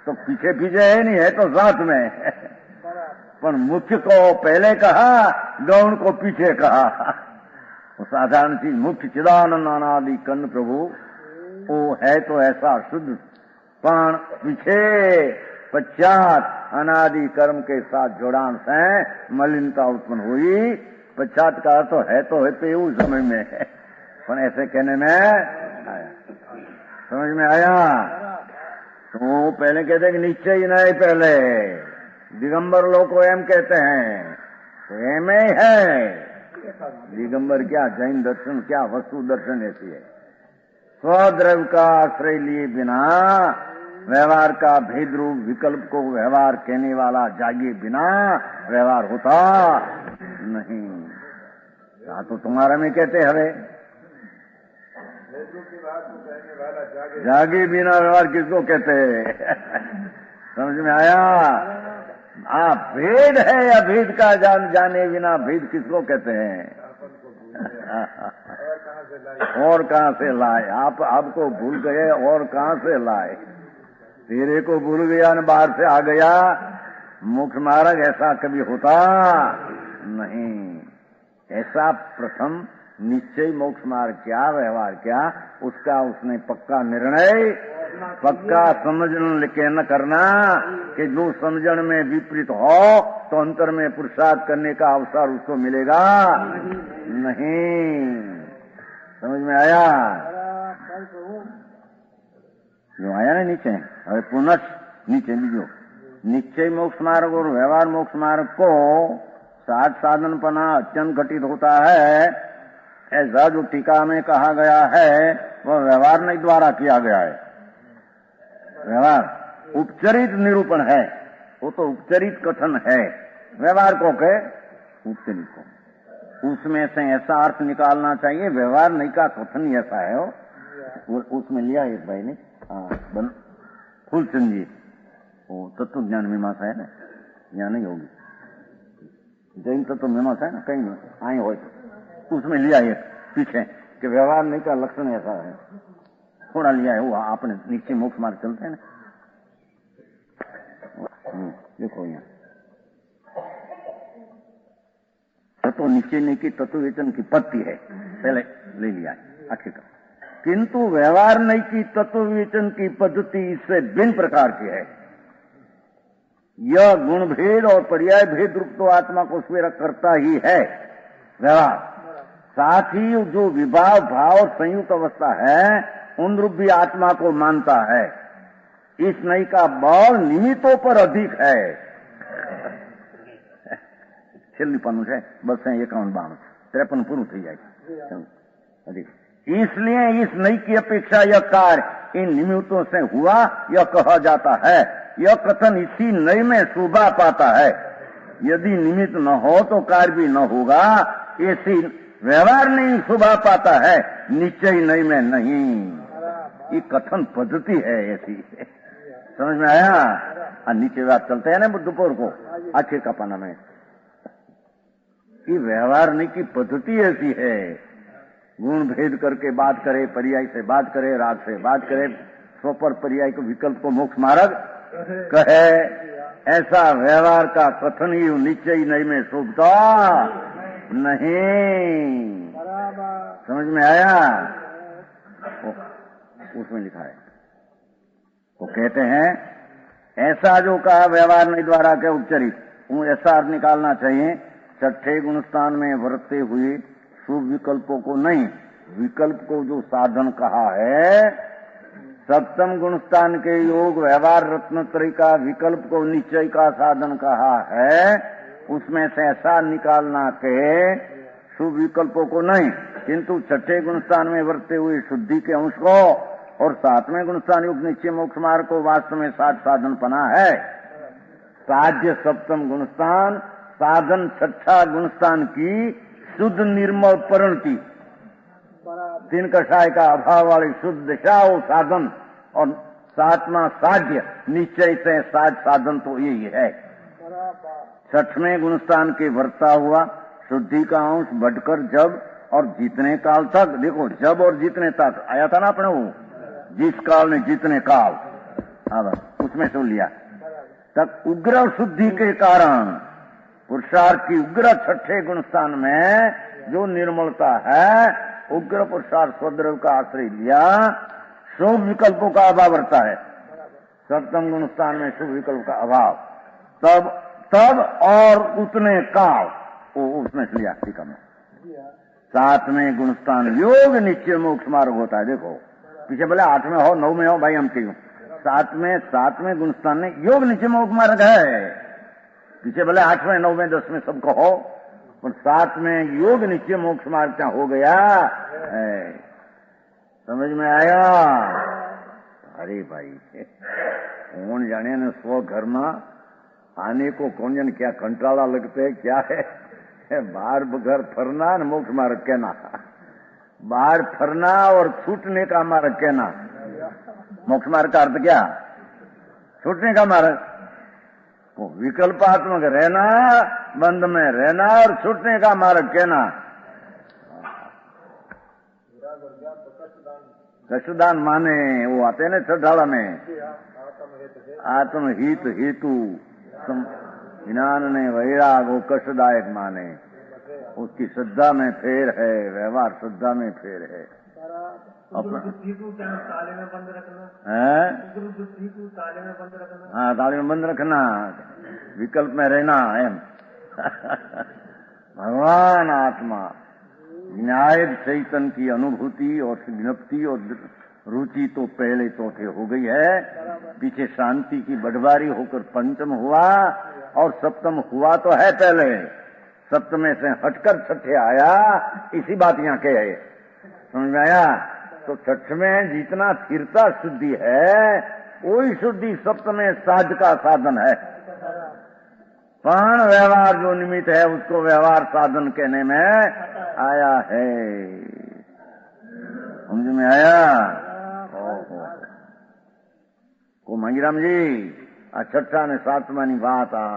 तो पीछे पीछे है नहीं है तो साथ में पर मुख्य को पहले कहा, गौण को पीछे कहा। साधारण चीज मुख्य चिदानंद अनादि कन्न प्रभु वो है तो ऐसा शुद्ध, पण पीछे पश्चात अनादि कर्म के साथ जोड़ान से मलिनता उत्पन्न हुई। पश्चात का तो है पे उस समय में है, पर ऐसे कहने में आया। समझ में आया? तो पहले कहते हैं कि निश्चय ही नहीं, पहले दिगंबर लोग को एम कहते हैं, तो एम ही है। दिगंबर क्या जैन दर्शन, क्या वस्तु दर्शन ऐसी है, स्वद्रव्य का आश्रय लिए बिना व्यवहार का भेद रूप विकल्प को व्यवहार कहने वाला जागे बिना व्यवहार होता नहीं। तो तुम्हारा में कहते हवे जागे बिना व्यवहार किसको कहते हैं? समझ में आया? भेद है या भेद का जाने बिना भेद किसको कहते हैं? और कहां से लाए? आप आपको भूल गए और कहां से लाए? तेरे को भूल गया न बाहर से आ गया। मोक्ष मार्ग ऐसा कभी होता नहीं। ऐसा प्रथम निश्चय मोक्ष मार्ग क्या, व्यवहार क्या, उसका उसने पक्का निर्णय, पक्का समझन के न करना कि जो समझन में विपरीत हो तो अंतर में पुरुषार्थ करने का अवसर उसको मिलेगा नहीं। समझ में आया? जो आया ना नीचे, अरे पुनः नीचे बीजो निश्चय मोक्ष मार्ग और व्यवहार मोक्ष मार्ग को साध साधन पना अत्यंत घटित होता है, ऐसा जो टीका में कहा गया है वह व्यवहार नहीं द्वारा किया गया है। व्यवहार उपचरित निरूपण है, वो तो उपचरित कथन है। व्यवहार को कहे उपचरित को, उसमें से ऐसा अर्थ निकालना चाहिए। व्यवहार नहीं का कथन ही ऐसा है वो उसमें लिया एक भाई ने, फूलचंद जी, वो तत्व ज्ञान मीमांसा है ना, यहाँ नहीं होगी, जैन तत्व मीमांसा है ना, कहीं आए हो तो उसमें लिया एक पीछे कि व्यवहार नहीं का लक्षण ऐसा है, थोड़ा लिया है वो। आपने नीचे मोक्ष मार्ग चलते हैं ना, देखो यहाँ तत्व नीचे नहीं की तत्व वेतन की पत्ती है, पहले ले लिया है आखिर। किंतु व्यवहार नहीं की तत्व विवेचन की पद्धति इससे भिन्न प्रकार की है। यह गुण भेद और पर्याय भेद रूप तो आत्मा को स्वीकार करता ही है व्यवहार, साथ ही जो विभाव भाव संयुक्त अवस्था है उन रूप भी आत्मा को मानता है। इस नई का बल निमित्तों पर अधिक है। छेल्ली पानु है बस 51 53 पूर्ण थी जाएगी अधिक। इसलिए इस नई की अपेक्षा यह कार्य इन निमित्तों से हुआ यह कहा जाता है। यह कथन इसी नई में शोभा पाता है। यदि निमित्त न हो तो कार्य भी न होगा, ऐसी व्यवहार नहीं शोभा पाता है, निश्चय नई में नहीं। ये कथन पद्धति है ऐसी। समझ में आया? नीचे बात चलते हैं ना दोपहर को आखिर का पाना में, ये व्यवहार नहीं की पद्धति ऐसी है। गुण भेद करके बात करे, पर्याय से बात करे, राग से बात करे, स्वपर पर्याय को विकल्प को मोक्ष मार्ग कहे ऐसा व्यवहार का कथन ही निश्चय नहीं में शुभता नहीं। समझ में आया? उसमें लिखा है, वो कहते हैं ऐसा जो कहा व्यवहार नहीं द्वारा के उपचरित, ऐसा अर्थ निकालना चाहिए छठे गुणस्थान में वर्तते हुए शुभ विकल्पों को नहीं, विकल्प को जो साधन कहा है, सप्तम गुणस्थान के योग व्यवहार रत्नत्रय का विकल्प को निश्चय का साधन कहा है, उसमें से ऐसा निकालना के शुभ विकल्पों को नहीं, किंतु छठे गुणस्थान में वर्तते हुए शुद्धि के अंश को और सातवें गुणस्थान युक्त निश्चय मोक्ष मार्ग को वास्तव में साध साधन पना है। साध्य सप्तम गुणस्थान, साधन छठा गुणस्थान की शुद्ध निर्मल परिणति, तीन कषाय का अभाव वाली शुद्ध दिशा वो साधन, और सातवां साध्य निश्चय से साध साधन तो यही है। छठवें गुणस्थान के वर्ता हुआ शुद्धि का अंश बढ़कर जब और जितने काल तक, देखो जब और जितने तक आया था ना अपने, वो जिस काल में जितने काल, अब उसमें सुन लिया तक उग्र शुद्धि के कारण पुरुषार्थ की उग्र छठे गुणस्थान में जो निर्मलता है, उग्र पुरुषार्थ स्वद्रव का आश्रय लिया, शुभ विकल्पों का अभाव रहता है। सप्तम गुणस्थान में शुभ विकल्प का अभाव, तब और उतने काल वो उसमें लिया। ठीक है, सातवें गुणस्थान योग निश्चय मोक्ष मार्ग होता है। देखो पीछे बोले 8वें हो 9वें हो, भाई हम क्यों, सातवें गुणस्थान में योग निश्चय मोक्ष मार्ग है। पीछे बोले 8वें 9वें 10वें सबको हो, पर 7वें योग निश्चय मोक्ष मार्ग क्या हो गया है। समझ में आया? अरे भाई कौन जाने ने स्व घर में आने को कौन जाने क्या कंटाला लगते है, क्या है बाहर घर फरना न मोक्ष मार्ग कहना, बाहर फरना और छूटने का मार्ग कहना। मोक्ष मार्ग का अर्थ क्या? छूटने का मार्ग, विकल्पात्मक रहना, बंध में रहना और छूटने का मार्ग कहना। कष्टदान माने वो आते हैं ना श्रद्धाला में, आत्महित हेतु ज्ञान ने वैराग वो कष्टदायक माने, उसकी श्रद्धा में फेर है, व्यवहार श्रद्धा में फेर है। अपना बुद्धि को क्या ताले में बंद रखना है, बुद्धि को ताले में बंद रखना, हाँ ताले में बंद रखना, विकल्प में रहना है। भगवान आत्मा न्याय चैतन्य की अनुभूति और ज्ञप्ति और रुचि तो पहले चौथे हो गई है, पीछे शांति की बढ़वारी होकर पंचम हुआ और सप्तम हुआ तो है पहले, सप्तम से हटकर छठे आया, इसी बात यहाँ के है। समझ में आया? तो छठ में जितना स्थिरता शुद्धि है वही शुद्धि सप्तम साध का साधन है। प्राण व्यवहार जो निमित्त है उसको व्यवहार साधन कहने में आया है। समझ में आया? को मंगीराम जी आ छठा ने सातमानी बात आ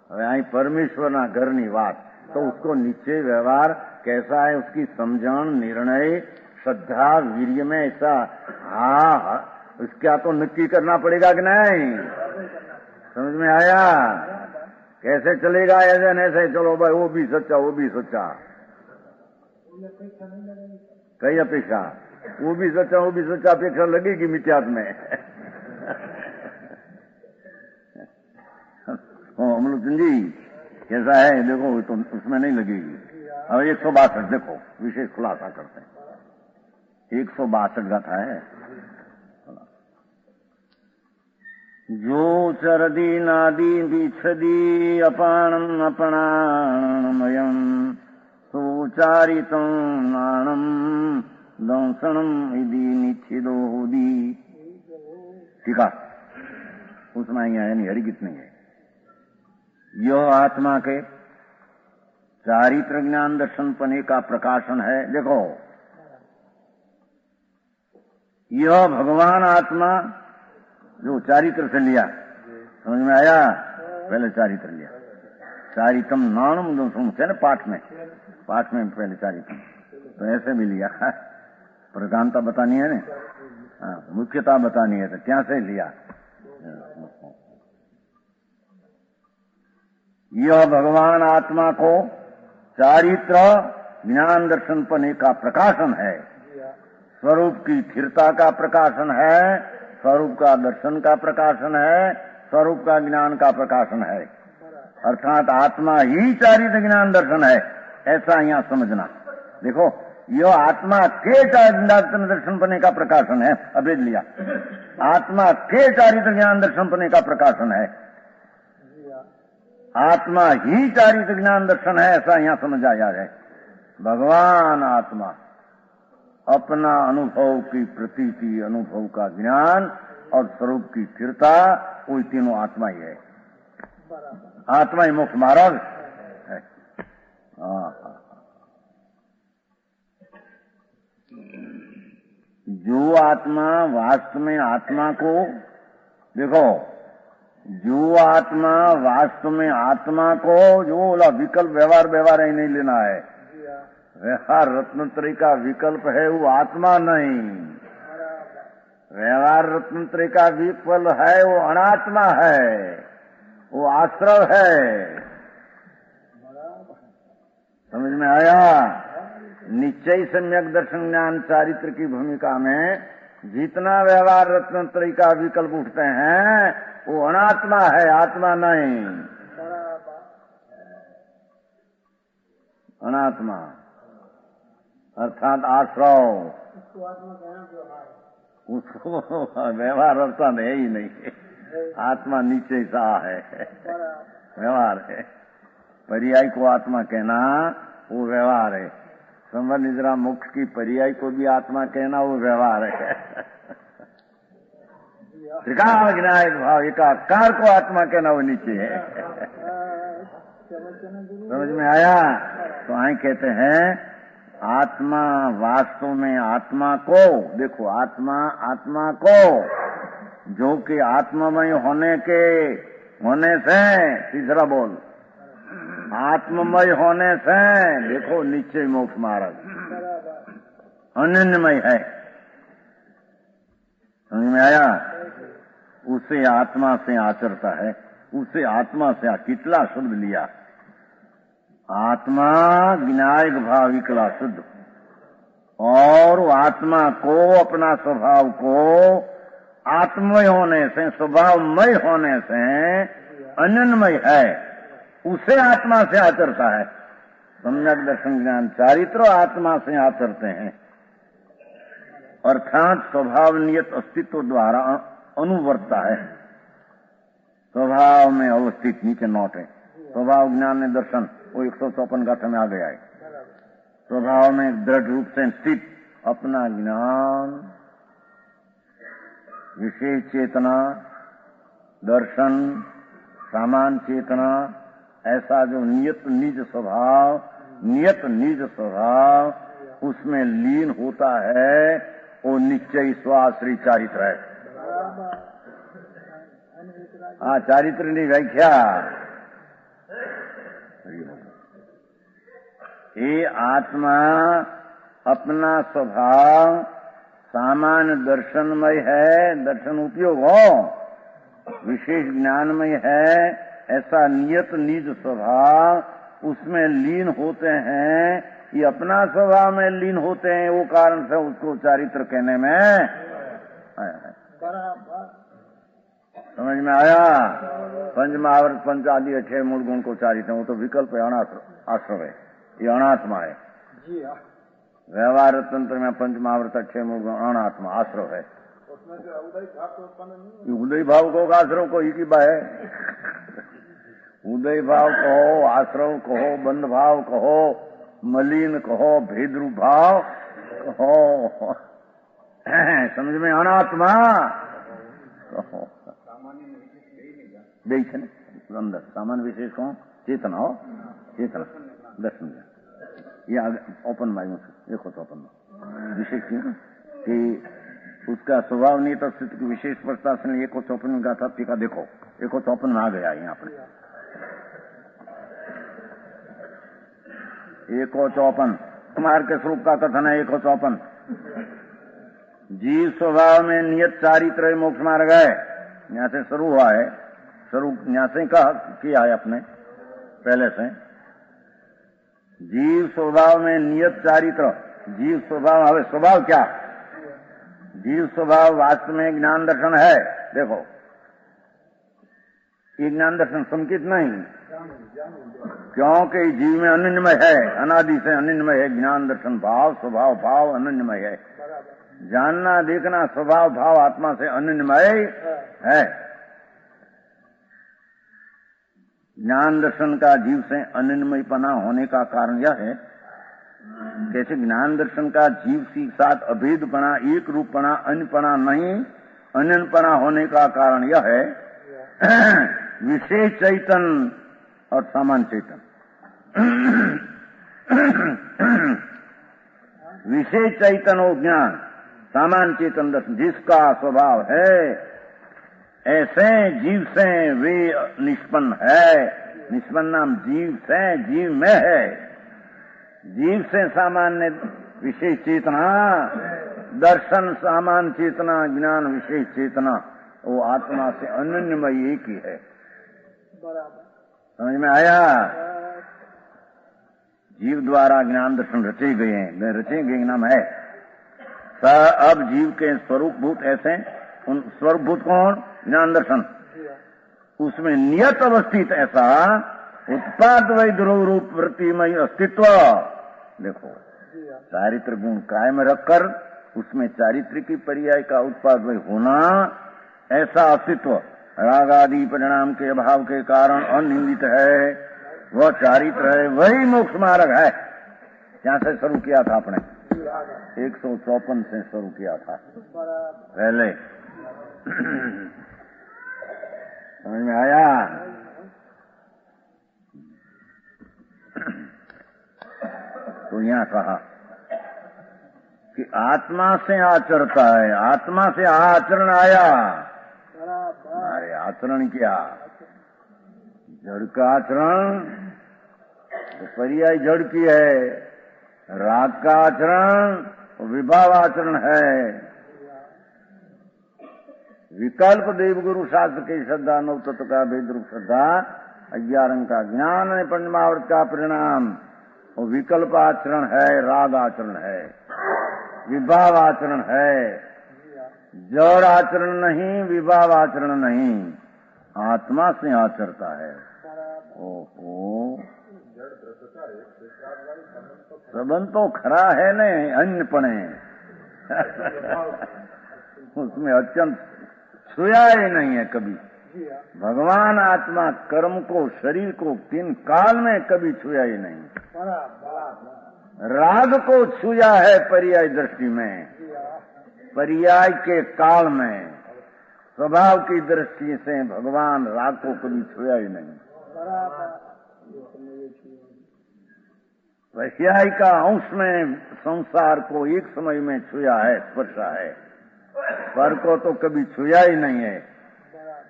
હવે અહીં પરમેશ્વરના ઘરની વાત, तो उसको निश्चय व्यवहार कैसा है, उसकी समझण निर्णय श्रद्धा वीर्य में ऐसा, हाँ उसका तो नक्की करना पड़ेगा कि नहीं। समझ में आया? कैसे चलेगा ऐसे न ऐसे, चलो भाई वो भी सच्चा वो भी सच्चा, कई अपेक्षा, वो भी सच्चा अपेक्षा लगेगी मिथ्यात्व में। अमृतचंद जी कैसा है देखो, तो उसमें नहीं लगेगी। अब 162 देखो विशेष खुलासा करते हैं। 162 गाथा है। जो चरदी नादी बिछदी अपाणम अपणाणमयम सुचारितं नाणम दंसणम इति निच्छिदो होदी। ठीक है, उसमें यहाँ यानी हरिगीत नहीं है। यह आत्मा के चारित्र ज्ञान दर्शन पने का प्रकाशन है। देखो यह भगवान आत्मा जो चारित्र से लिया, समझ में आया? पहले चारित्र लिया, चारितम नाणम दोषम से ना पाठ में पहले चारितम, तो ऐसे भी लिया। प्रधानता बतानी है ना, हाँ मुख्यता बतानी है, तो क्या से लिया यह भगवान आत्मा को चारित्र ज्ञान दर्शन पने का प्रकाशन है, स्वरूप की स्थिरता का प्रकाशन है, स्वरूप का दर्शन का प्रकाशन है, स्वरूप का ज्ञान का प्रकाशन है। अर्थात आत्मा ही चारित्र ज्ञान दर्शन है, ऐसा यहाँ समझना। देखो, यह आत्मा के चारित्र दर्शन पने का प्रकाशन है, अभेद लिया। आत्मा के चारित्र ज्ञान दर्शन पने का प्रकाशन है, आत्मा ही चारित्र ज्ञान दर्शन है, ऐसा यहाँ समझ आया है। भगवान आत्मा अपना अनुभव की प्रतीति, अनुभव का ज्ञान और स्वरूप की स्थिरता, वो तीनों आत्मा ही है। आत्मा ही मोक्ष मार्ग है। जो आत्मा वास्तव में आत्मा को, देखो, जो आत्मा वास्तव में आत्मा को, जो बोला विकल्प व्यवहार ही नहीं लेना है। व्यवहार रत्नत्रय का विकल्प है, वो आत्मा नहीं। व्यवहार रत्नत्रय का विकल्प है, वो अनात्मा है, वो आश्रव है। समझ में आया? निश्चय सम्यक दर्शन ज्ञान चारित्र की भूमिका में जितना व्यवहार रत्नत्रय का विकल्प उठते हैं, वो अनात्मा है, आत्मा नहीं। अनात्मा अर्थात आश्रव, उसको व्यवहार अर्थात है ही नहीं। आत्मा नीचे सा है, व्यवहार है। पर्याय को आत्मा कहना वो व्यवहार है। संवर निद्रा मोक्ष की पर्याय को भी आत्मा कहना वो व्यवहार है। त्रिकाल ज्ञायक भाव एकाकार को आत्मा कहना वो नीचे है। समझ में आया? तो आए कहते हैं आत्मा वास्तव में आत्मा को, देखो, आत्मा को जो कि आत्ममय होने से, तीसरा बोल, आत्ममय होने से, देखो, निश्चय मोक्ष मार्ग अनन्यमय है। समझ में आया? उसे आत्मा से आचरता है, उसे आत्मा से कितला शब्द लिया, आत्मा ज्ञायक भाव विकला शुद्ध, और आत्मा को, अपना स्वभाव को आत्ममय होने से, स्वभावमय होने से अनन्यमय है, उसे आत्मा से आचरता है। सम्यक दर्शन ज्ञान चारित्र आत्मा से आचरते हैं, अर्थात स्वभाव नियत अस्तित्व द्वारा अनुवर्तता है। स्वभाव में अवस्थित, नीचे नोट है, स्वभाव ज्ञान में दर्शन, वो 154 गाथा में आ गया है। स्वभाव में दृढ़ रूप से स्थित अपना ज्ञान, विशेष चेतना, दर्शन, सामान चेतना, ऐसा जो नियत निज स्वभाव उसमें लीन होता है, वो निश्चय स्वाश्री चारित्र है। चारित्र की व्याख्या, ये आत्मा अपना स्वभाव सामान्य दर्शनमय है, दर्शन उपयोग हो, विशेष ज्ञानमय है, ऐसा नियत निज स्वभाव उसमें लीन होते हैं। ये अपना स्वभाव में लीन होते हैं, वो कारण से उसको चारित्र कहने में आया है। समझ में आया? पंचमहावर्त पंच आदि 6 मूल गुण को चारित्र, वो तो विकल्प है, आश्रव है, ये अनात्मा है। व्यवहार तंत्र में पंचमहावर्त 6 मूल गुण अनात्मा आश्रव है। उदय भाव को आश्रव को ही की बा है। उदय भाव कहो, आश्रव कहो, बंध भाव कहो, मलिन कहो, भेद रूप भाव कहो, समझ में? अनात्मा कहो, देखने अंदर सामान्य विशेष को चेतना हो, चेतना दर्शन ये ओपन माइंड से देखो। तो ओपन विशेष क्यों कि उसका स्वभाव नहीं तो स्थिति की विशेष प्रशासन 154 में गाथा टीका देखो, 154 में आ गया यहाँ पर 154 कुमार के स्वरूप का कथन है। 154 जीव स्वभाव में नियत चारित्र मोक्ष मार्ग है, यहाँ से शुरू हुआ है। स्वरूप यहाँ से कहा किया है अपने पहले से। जीव स्वभाव में नियत चारित्र, जीव स्वभाव, हमें स्वभाव क्या? जीव स्वभाव वास्तव में ज्ञान दर्शन है। देखो, ये ज्ञान दर्शन संकित नहीं, क्योंकि जीव में अनन्यमय है, अनादि से अनन्यमय है। ज्ञान दर्शन भाव, स्वभाव भाव अनन्यमय है। जानना देखना स्वभाव भाव आत्मा से अनन्यमय है। ज्ञान दर्शन का जीव से अनन्यमयपना होने का कारण यह है, जैसे ज्ञान दर्शन का जीव के साथ अभेदपना, एक रूपपना, अन्यपना नहीं, अनन्यपना होने का कारण यह है विशेष चैतन और सामान्य चैतन। विशेष चैतन हो ज्ञान, सामान्य चेतन दर्शन, जिसका स्वभाव है ऐसे जीव से वे निष्पन्न है। निष्पन्न नाम जीव से, जीव में है। जीव से सामान्य विशेष चेतना, दर्शन सामान्य चेतना, ज्ञान विशेष चेतना, वो आत्मा से अनन्यमय एक ही है। समझ में आया? जीव द्वारा ज्ञान दर्शन रचे गए हैं, रचे गए नाम है। अब जीव के स्वरूप भूत ऐसे, उन स्वरूप भूत कौन? ज्ञान दर्शन। उसमें नियत अवस्थित ऐसा उत्पाद वैद्रो रूप वृत्तिमय अस्तित्व। देखो, चारित्र गुण कायम रखकर उसमें चारित्र की पर्याय का उत्पाद वही होना, ऐसा अस्तित्व राग आदि परिणाम के अभाव के कारण अनिंदित है, वह चारित्र है, वही मोक्ष मार्ग है। यहाँ से शुरू किया था आपने, 154 से शुरू किया था पहले। समझ में आया? तो यहाँ कहा कि आत्मा से आचरता है, आत्मा से आचरण आया। अरे आचरण क्या? जड़ का आचरण तो पर्याय जड़ की है, राग का आचरण विभाव आचरण है। विकल्प देवगुरु शास्त्र की श्रद्धा, नव तत्व का भेद रूप श्रद्धा, 11 अंग का ज्ञान, पंचमावृत का परिणाम, वो विकल्प आचरण है, राग आचरण है, विभाव आचरण है। जड़ आचरण नहीं, विभाव आचरण नहीं, आत्मा से आचरता है। ओहो, संबंध तो खरा है नहीं, अन्यपणे उसमें अत्यंत छुआ ही नहीं है कभी। भगवान आत्मा कर्म को, शरीर को 3 काल में कभी छुआ ही नहीं। राग को छुआ है पर्याय दृष्टि में, पर्याय के काल में। स्वभाव की दृष्टि से भगवान राग को कभी छुआ ही नहीं। पर्याय का अंश में संसार को एक समय में छुआ है, स्पर्शा है, पर को तो कभी छुआ ही नहीं है।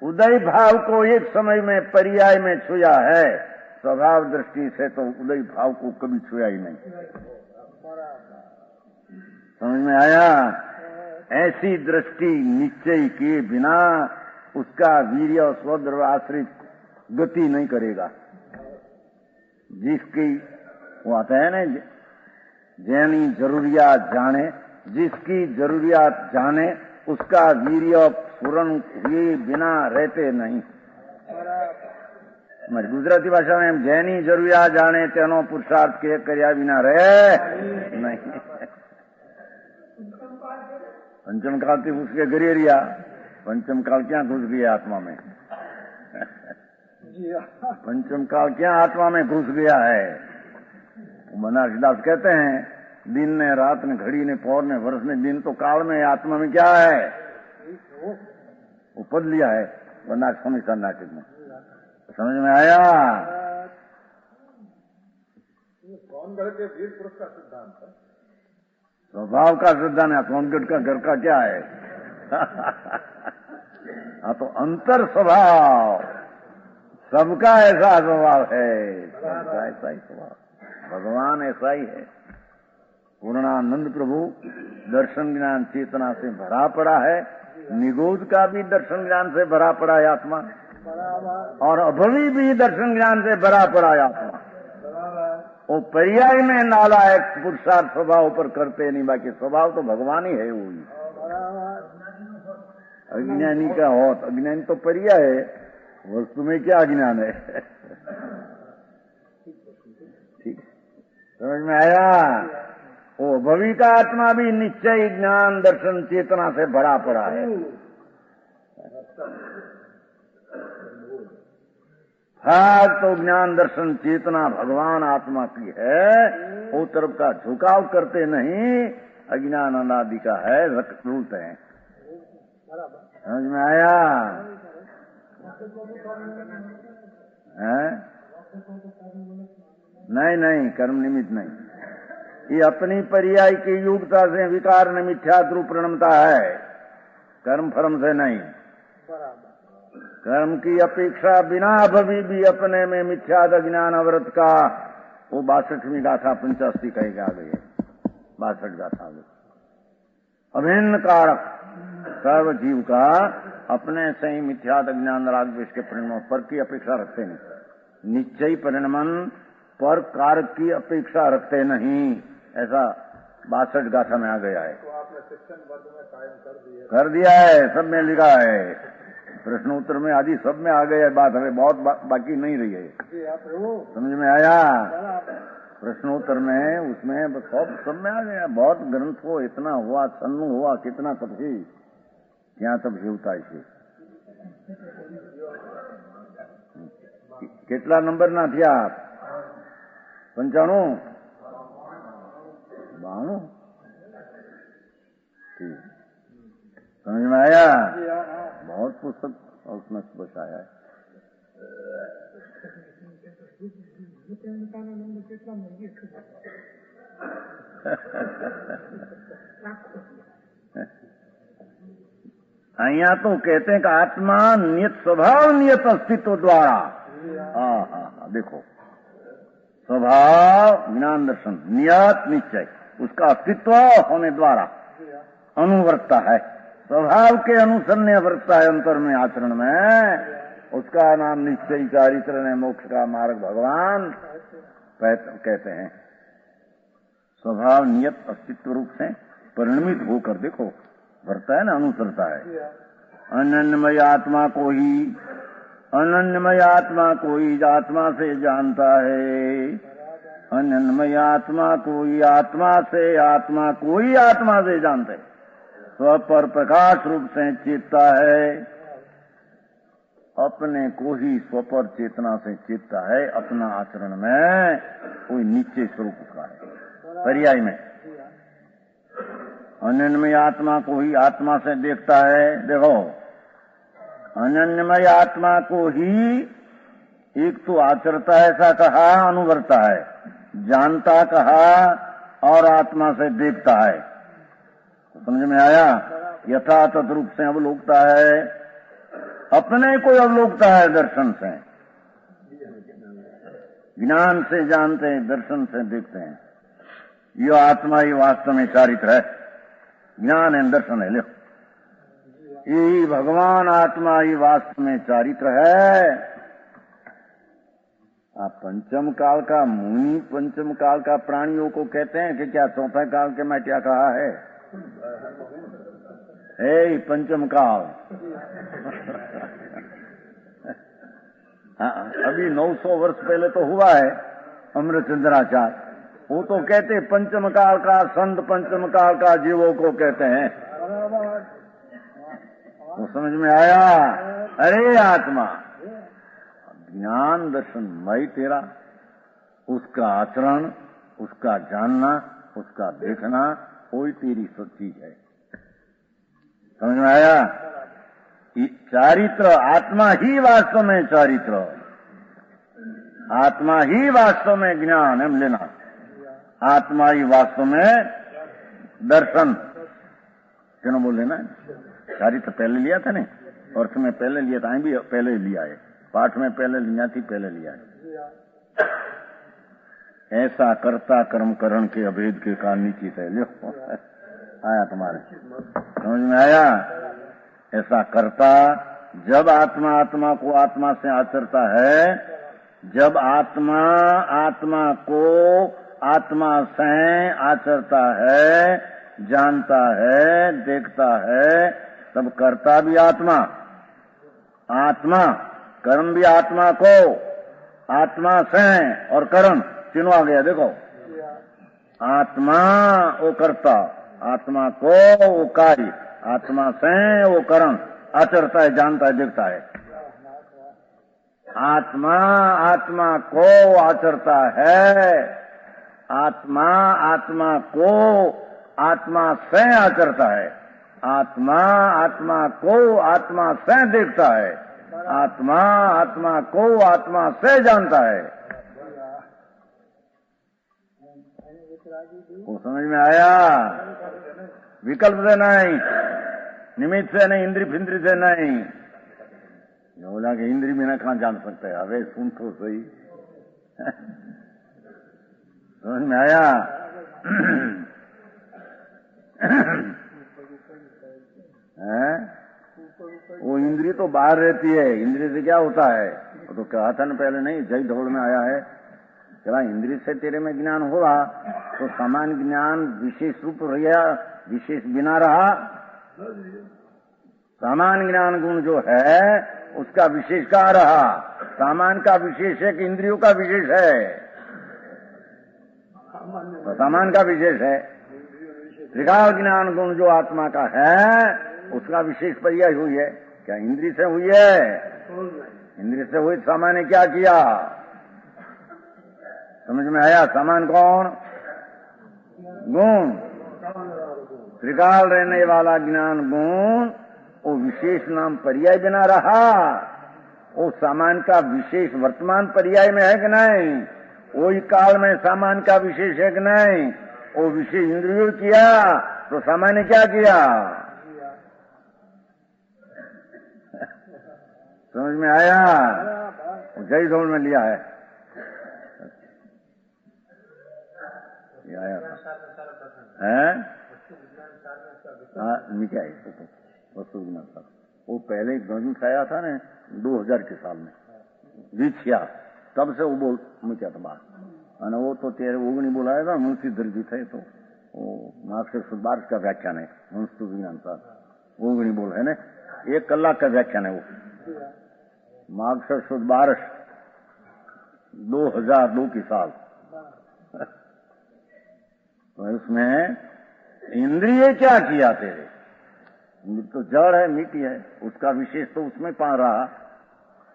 उदय भाव को एक समय में पर्याय में छुआ है, स्वभाव दृष्टि से तो उदय भाव को कभी छुआ ही नहीं। समझ में आया? ऐसी दृष्टि निश्चय किए बिना उसका वीर्य और स्वद्रव आश्रित गति नहीं करेगा। जिसकी वो आता है ना, जैनी जरूरियात जाने, जिसकी जरूरियात जाने उसका वीर्य पूर्ण हुए बिना रहते नहीं। हमारी गुजराती भाषा में जैनी जरूरियात जाने तेनो पुरुषार्थ के कर्या बिना रहे नहीं। पंचम काल से घुस के गरेरिया, पंचम काल क्या घुस गया आत्मा में? पंचम काल क्या आत्मा में घुस गया है? मनारदास कहते हैं, दिन ने रात ने, घड़ी ने पौर ने, वर्ष ने दिन, तो काल में आत्मा में क्या है? वो पद लिया है बनारस समीक्षा नाटक में। समझ में आया? सोनगढ़ के वीर पुरुष का सिद्धांत है, स्वभाव का सिद्धांत है। सोनगढ़ का घर का क्या है? हाँ, तो अंतर स्वभाव सबका ऐसा स्वभाव है, सबका ऐसा ही स्वभाव। भगवान ऐसा ही है। पूर्णानंद प्रभु दर्शन ज्ञान चेतना से भरा पड़ा है, निगोद का भी दर्शन ज्ञान से भरा पड़ा है आत्मा। और अभवी भी दर्शन ज्ञान से भरा पड़ा आत्मा। वो पर्याय में नालायक पुरुषार्थ स्वभाव पर करते नहीं, बाकी स्वभाव तो भगवान ही है वो ही। अज्ञानी का हो, अज्ञानी तो पर्याय है, वस्तु में क्या अज्ञान है। ठीक, समझ में आया? वो भवी का आत्मा भी निश्चय ज्ञान दर्शन चेतना से भरा पड़ा है। हाँ, तो ज्ञान दर्शन चेतना भगवान आत्मा की है, वो तरफ का झुकाव करते नहीं, अज्ञान अनादि का है, रूलते हैं। समझ में आया? है? नहीं, कर्म निमित्त नहीं। ये अपनी पर्याय की युक्ता से विकार न मिथ्यात्व प्रणमता है, कर्म फर्म से नहीं। कर्म की अपेक्षा बिना भवी भी अपने में मिथ्याद ज्ञान अवृत का, वो 62वीं गाथा 85 कही आ गई है। 62 गाथा में अभिन्न कारक सर्व जीव का अपने से ही मिथ्याद ज्ञान राग द्वेष के परिणाम पर की अपेक्षा रखते नहीं। निश्चय परिणमन पर कारक की अपेक्षा रखते नहीं, ऐसा 62 गाथा में आ गया है। तो आपने शिक्षण वर्ग में कायम कर दिया है, सब में लिखा है, प्रश्न उत्तर में आदि सब में आ गया है। बात हमें बहुत बाकी नहीं रही है। समझ में आया? प्रश्नोत्तर में उसमें सब में आ गया। बहुत ग्रंथ हो, इतना हुआ, सन्नु हुआ, कितना तपसी, क्या तपसी होता है इसे। कितना नंबर ना थी आप? 95? 92? ठीक, समझ में आया? बहुत पुस्तक और उसमें बस आया है। यहाँ तो कहते हैं कि आत्मा नियत स्वभाव नियत अस्तित्व द्वारा, हाँ, देखो, स्वभाव ज्ञान दर्शन नियत निश्चय, उसका अस्तित्व होने द्वारा अनुवर्तता है। स्वभाव के अनुसरण ने वर्तता है अंतर में, आचरण में, उसका नाम निश्चय चारित्र ने मोक्ष का मार्ग भगवान कहते हैं। स्वभाव नियत अस्तित्व रूप से परिणमित होकर देखो वर्ता है ना, अनुसरता है। अनन्यमय आत्मा को ही, अनन्यमय आत्मा को ही आत्मा से जानता है। अनन्यमय आत्मा को ही आत्मा से, आत्मा को ही आत्मा से जानते, स्व पर प्रकाश रूप से चेतता है। अपने को ही स्वपर चेतना से चेतता है, अपना आचरण में कोई नीचे स्वरूप का है। पर्याय में अनन्यमय आत्मा को ही आत्मा से देखता है। देखो, अनन्यमय आत्मा को ही एक तो आचरता है, ऐसा कहा, अनुभवता है, जानता कहा, और आत्मा से देखता है। समझ में आया? यथातथ रूप से अवलोकता है, अपने को अवलोकता है दर्शन से, ज्ञान से जानते हैं, दर्शन से देखते हैं। ये आत्मा ही वास्तव में चारित्र है, ज्ञान है, दर्शन है। लो, यही भगवान आत्मा ही वास्तव में चारित्र है। आप पंचम काल का मुनि, पंचम काल का प्राणियों को कहते हैं कि क्या चौथा काल के मैं क्या कहा है? हे पंचम काल। अभी 900 वर्ष पहले तो हुआ है अमृतचंद्राचार्य, वो तो कहते पंचम काल का संत, पंचम काल का जीवों को कहते हैं। वो समझ में आया? अरे आत्मा ज्ञान दर्शन मई तेरा, उसका आचरण, उसका जानना, उसका देखना, कोई तेरी सब चीज है। समझ में आया? चारित्र, आत्मा ही वास्तव में चारित्र, आत्मा ही वास्तव में ज्ञान है लेना, आत्मा ही वास्तव में दर्शन। क्यों बोल लेना? चारित्र पहले लिया था नहीं, अर्थ में पहले लिया था, भी पहले लिया है, पाठ में पहले लिया थी, पहले लिया है। ऐसा कर्ता कर्म करण के अभेद के कारण निश्चित है। लो, आया तुम्हारे समझ में आया? ऐसा कर्ता जब आत्मा आत्मा को आत्मा से आचरता है, जब आत्मा आत्मा को आत्मा से आचरता है, जानता है, देखता है, तब करता भी आत्मा, आत्मा कर्म भी आत्मा को, आत्मा से और कर्म तीनों आ गया। देखो, आत्मा वो कर्ता, आत्मा को वो कार्य, आत्मा से वो कर्म आचरता है, जानता है, देखता है। आत्मा आत्मा को आचरता है, आत्मा आत्मा को आत्मा से आचरता है, आत्मा आत्मा को आत्मा से देखता है, आत्मा आत्मा को आत्मा से जानता है। वो समझ में आया? विकल्प से नहीं, निमित्त से नहीं, इंद्री फिंद्री से नहीं। बोला कि इंद्री बिना कहां जान सकते हैं? अबे सुन तो सही। समझ में आया? वो इंद्री तो बाहर रहती है, इंद्री से क्या होता है? वो तो कहा था ना पहले, नहीं जय धौड़ में आया है, चला इंद्री से तेरे में ज्ञान हो रहा तो सामान्य ज्ञान विशेष रूप रहा, विशेष बिना रहा। सामान्य ज्ञान गुण जो है उसका विशेष कहाँ रहा? सामान्य का विशेष है कि इंद्रियों का विशेष है? तो सामान्य का विशेष है। त्रिकाल ज्ञान गुण जो आत्मा का है उसका विशेष पर्याय हुई है। क्या इंद्री से हुई है? इंद्री से हुई। सामान्य क्या किया? समझ में आया? सामान्य कौन? गुण। त्रिकाल रहने वाला ज्ञान गुण वो विशेष नाम पर्याय बिना रहा, वो सामान्य का विशेष वर्तमान पर्याय में है कि नहीं? वही काल में सामान्य का विशेष है कि नहीं? वो विशेष इंद्रियों किया तो सामान्य क्या किया? समझ में आया? जय दौड़ में लिया है, ये आया है? क्या है वस्तु विज्ञान था। वो पहले ग्रंथ आया था ना 2000 के साल में, दीक्षा, तब से वो बोल मुझे था बात। वो तो तेरे ओगनी बोलाया था, मुंशी दर्जी थे, तो वो मार्क्स 12 का व्याख्यान है वस्तु विज्ञान का, ओगनी बोल है ना, 1 कलाक का व्याख्यान है वो। मार्क्स 12 2002 की साल। तो उसमें इंद्रिय क्या किया तेरे? तो जड़ है, मिट्टी है, उसका विशेष तो उसमें पा रहा।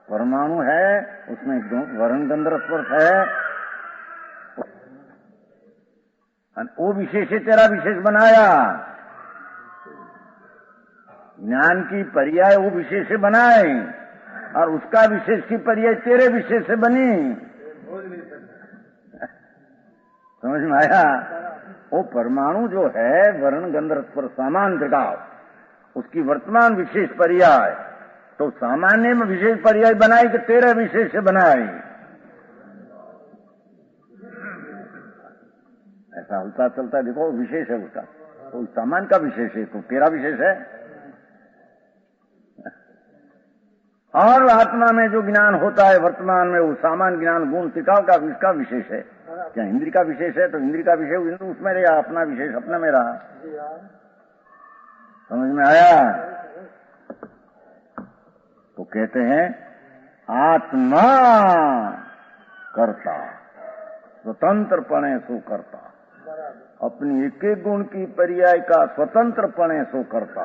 परमाणु है, उसमें वर्ण गंधर्व स्पर्श है, वो विशेष है, तेरा विशेष बनाया। ज्ञान की पर्याय वो विशेष बनाए और उसका विशेष की पर्याय तेरे विशेष से बनी। समझ में आया? वो परमाणु जो है वर्ण गंधर्व स्पर्श सामान्य त्रिकाल, उसकी वर्तमान विशेष पर्याय तो सामान्य में विशेष पर्याय बनाई कि तेरे विशेष से बनाई। ऐसा होता चलता देखो, विशेष है उसका, तो सामान्य का विशेष है तो तेरा विशेष है। और आत्मा में जो ज्ञान होता है वर्तमान में वो सामान्य ज्ञान गुण त्रिकाल का इसका विशेष है। क्या इंद्री का विशेष है? तो इंद्री का विषय उसमें रहा, अपना विशेष अपने में रहा। समझ में आया? तो कहते हैं आत्मा कर्ता, स्वतंत्रपणे सो करता, अपनी एक एक गुण की पर्याय का स्वतंत्रपणे सो करता।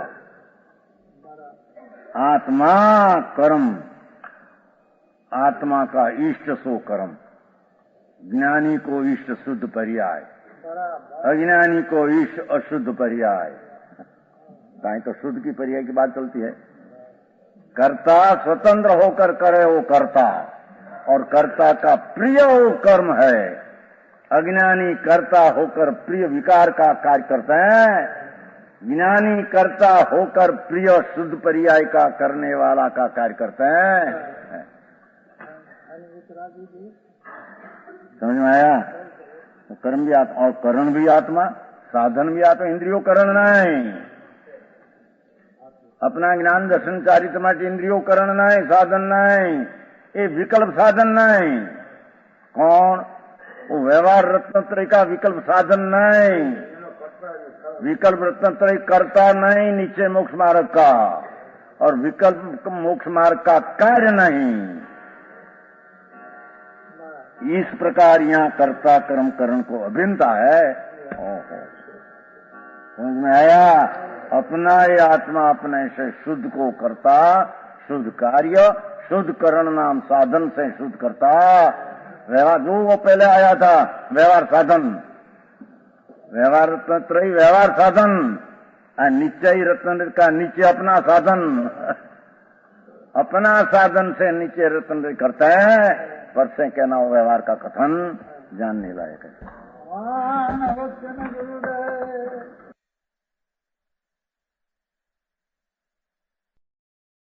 आत्मा कर्म, आत्मा का इष्ट सो कर्म, ज्ञानी को इष्ट शुद्ध पर्याय, अज्ञानी को इष्ट अशुद्ध पर्याय। कहीं तो शुद्ध की पर्याय की बात चलती है। कर्ता स्वतंत्र होकर करे वो कर्ता, और कर्ता का प्रिय वो कर्म है। अज्ञानी कर्ता होकर प्रिय विकार का कार्य करते हैं, ज्ञानी कर्ता होकर प्रिय शुद्ध पर्याय का करने वाला का कार्य करते हैं। समझ में आया? तो कर्म भी आत्मा और करण भी आत्मा, साधन भी आत्मा, इंद्रियों करण नहीं। अपना ज्ञान दर्शन कारिता माटे इंद्रियो करण नहीं, साधन नहीं, ये विकल्प साधन नहीं। कौन? वो व्यवहार रत्नत्रय का विकल्प साधन नहीं, विकल्प रत्नत्रय करता नहीं नीचे मोक्ष मार्ग का, और विकल्प मोक्ष मार्ग का कार्य नहीं। इस प्रकार यहाँ कर्ता कर्म करण को अभिन्नता है। समझ में आया? अपना ये आत्मा अपने से शुद्ध को करता, शुद्ध कार्य, शुद्ध करण नाम साधन से शुद्ध करता। व्यवहार जो वो पहले आया था, व्यवहार साधन, व्यवहार रत्नत्रयी व्यवहार साधन, निश्चय रत्न का नीचे अपना साधन, अपना साधन से नीचे रत्न करता है। पर से कहना वो व्यवहार का कथन जानने लायक है।